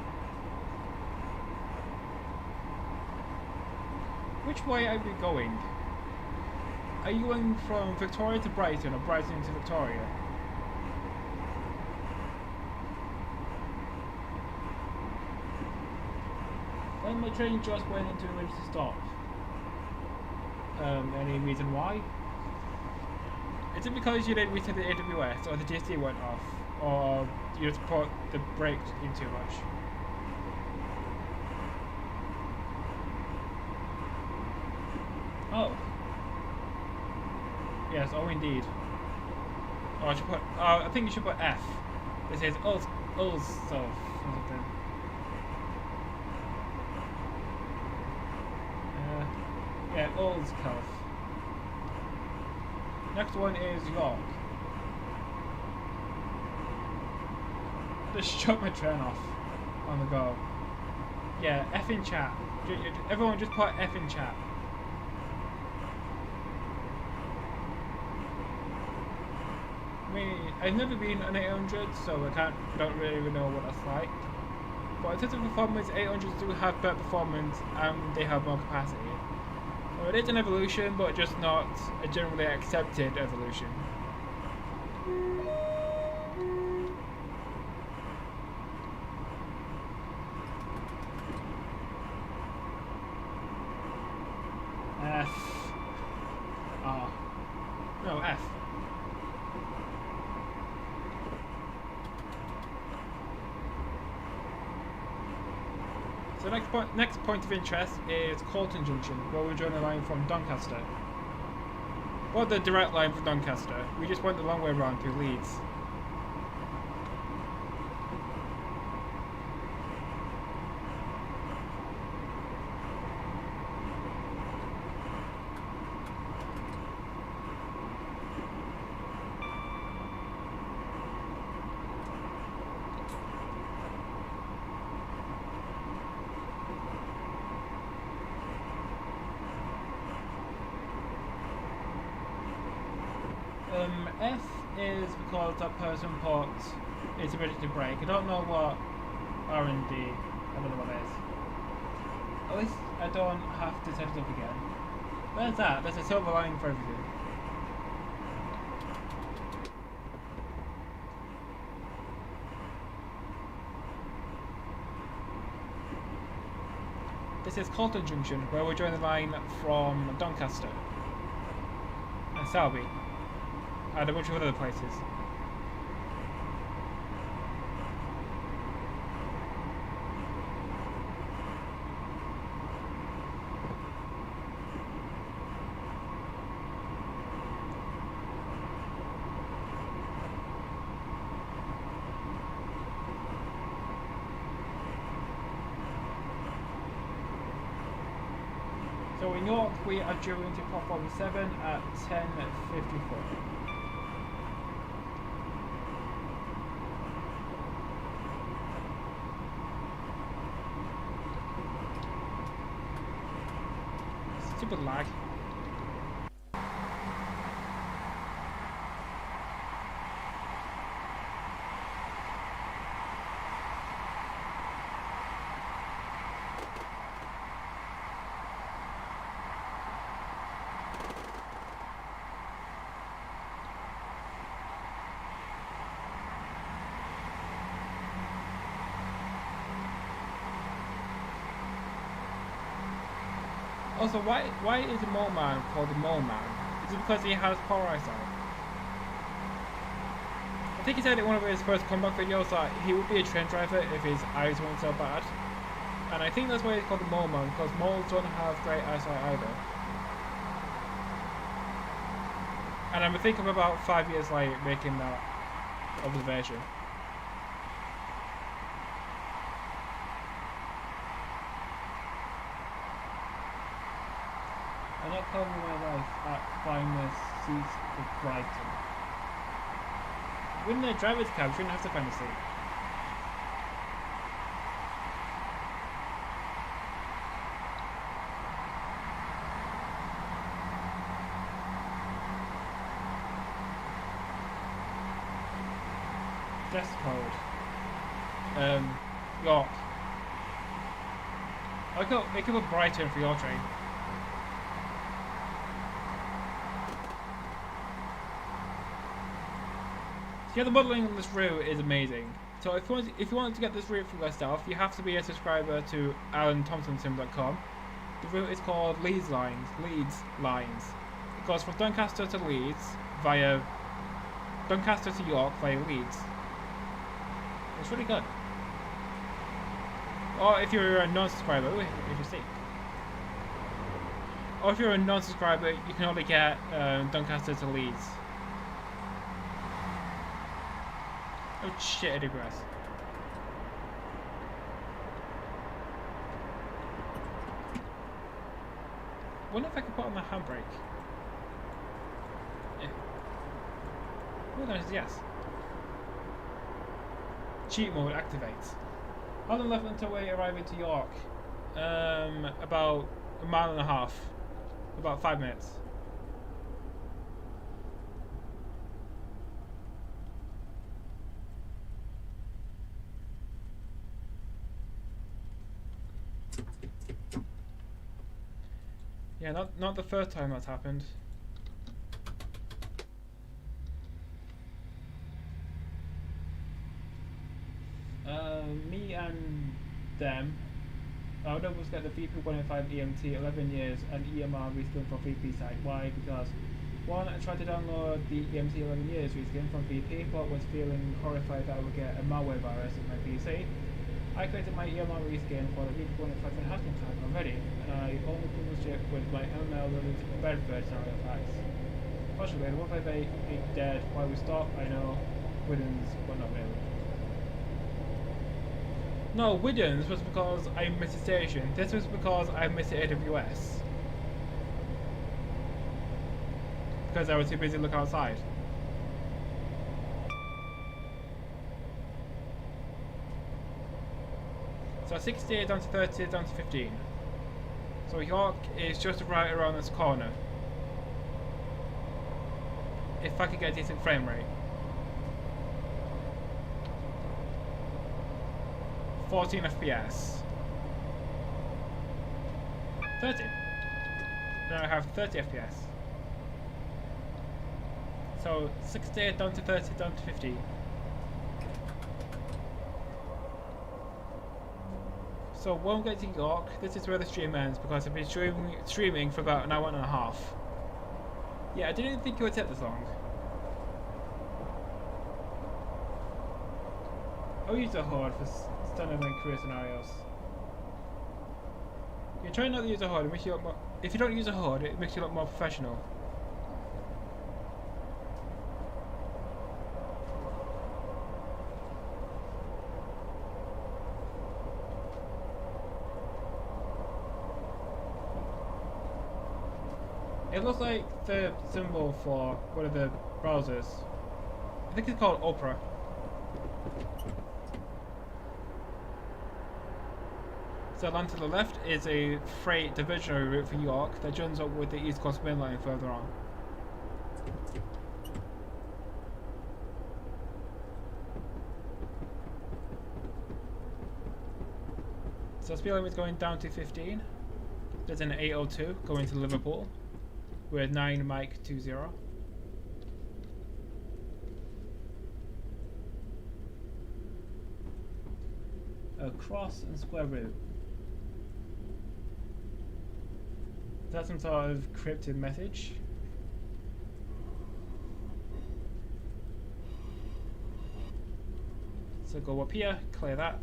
Which way are we going? Are you going from Victoria to Brighton or Brighton to Victoria? When my train just went into emergency stop. Any reason why? Is it because you didn't reset the AWS or the GSD went off? Or you just put the brakes in too much? Oh. Yes, oh indeed. Oh, I should put. I think you should put F. It says Ulz stuff or something. Yeah, Ulz Kelf. Next one is York. Just shut my train off on the go. Yeah, F in chat. Everyone just put F in chat. I mean, I've never been an 800, so I don't really know what that's like. But in terms of performance, 800s do have better performance and they have more capacity. So it is an evolution, but just not a generally accepted evolution. So next point of interest is Colton Junction, where we're joining the line from Doncaster. Well, the direct line from Doncaster. We just went the long way around through Leeds. F is because that person put its ability to brake. I don't know what R and D, I don't know what that is. At least I don't have to set it up again. There's that, there's a silver lining for everything. This is Colton Junction, where we're joining the line from Doncaster and Selby. And a bunch of other places. So in York we are due into platform 7 at 10:54. Stupid lag. Also, why is the Mole Man called the Mole Man? Is it because he has poor eyesight? I think he said in one of his first comeback videos that he would be a train driver if his eyes weren't so bad. And I think that's why he's called the Mole Man, because moles don't have great eyesight either. And I'm thinking about 5 years later making that observation. I'm not calling my life at Finest Seats of Brighton. When the driver's cab, you shouldn't have to find a seat. Dress code. York. I could put Brighton for your train. Yeah, the modelling on this route is amazing. So if you want to get this route for yourself, you have to be a subscriber to AlanThompsonSim.com. The route is called Leeds Lines. It goes from Doncaster to Leeds via Doncaster to York via Leeds. It's really good. Or if you're a non-subscriber, if you see. Or if you're a non-subscriber, you can only get Doncaster to Leeds. Oh shit, I digress. Wonder if I can put on the handbrake. Yeah. Oh, there's yes. Cheat mode activates. How long left until we arrive into York? About a mile and a half. About 5 minutes. Yeah, not the first time that's happened. Me and them. I would almost get the VP105 EMT 11 years and EMR reskin for VP site. Why? Because one, I tried to download the EMT 11 years reskin from VP, but was feeling horrified that I would get a malware virus in my PC. I created my EMR release game for the week 1 at 5.5 time already, and I only published it with my ML release embed version on FX. Possibly, the 158 is dead. Why we stop, I know. Widdens, but not really. No, Widdens was because I missed a station. This was because I missed the AWS. Because I was too busy to look outside. So 68 down to 30 down to 15. So York is just right around this corner. If I could get a decent frame rate. 14 FPS. 30. Now I have 30 FPS. So 68 down to 30 down to 15. So when we get to York, this is where the stream ends because I've been streaming for about an hour and a half. Yeah, I didn't think it would take this long. I'll use a HUD for standard and career scenarios. You try not to use a HUD, it makes you look more, if you don't use a HUD, it makes you look more professional. It looks like the symbol for one of the browsers. I think it's called Opera. So land to the left is a freight divisionary route for York that joins up with the East Coast Main Line further on. So speed limit is going down to 15. There's an 802 going to Liverpool with 9 Mike 20. A cross and square route. That's some sort of cryptic message. So go up here, clear that.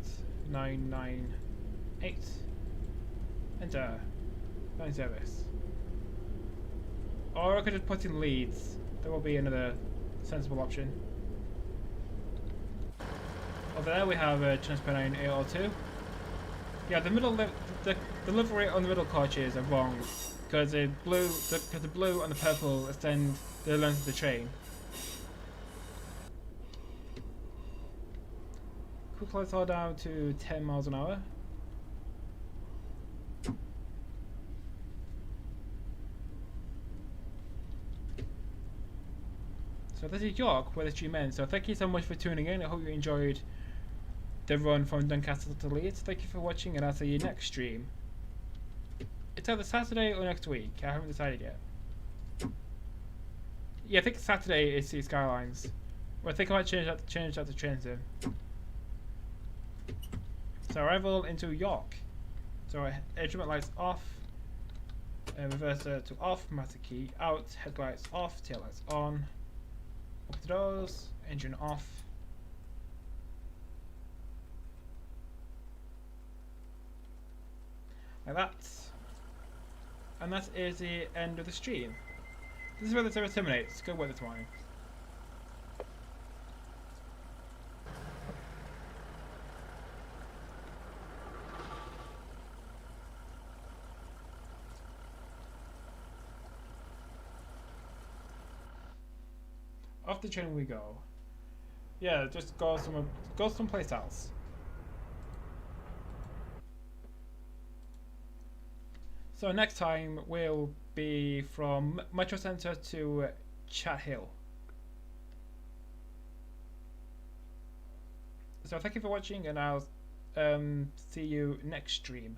998. Enter. 9 service. Or I could just put in Leeds. That will be another sensible option. Over there we have a Transpennine 802. Yeah, the delivery on the middle coaches are wrong because the blue and the purple extend the length of the train. Quickly slow down to 10 miles an hour. So this is York, where the stream ends. So thank you so much for tuning in. I hope you enjoyed the run from Doncaster to Leeds. Thank you for watching, and I'll see you next stream. It's either Saturday or next week. I haven't decided yet. Yeah, I think Saturday is Sea Skylines. Well, I think I might change that to Transit. So arrival into York. So instrument lights off. Reverser to off. Master key out. Headlights off. Tail lights on. Open the doors, engine off. Like that. And that is the end of the stream. This is where the server terminates. Good weather tomorrow. Off the train we go. Yeah, just go someplace else. So next time we'll be from Metro Centre to Chat Hill. So thank you for watching, and I'll see you next stream.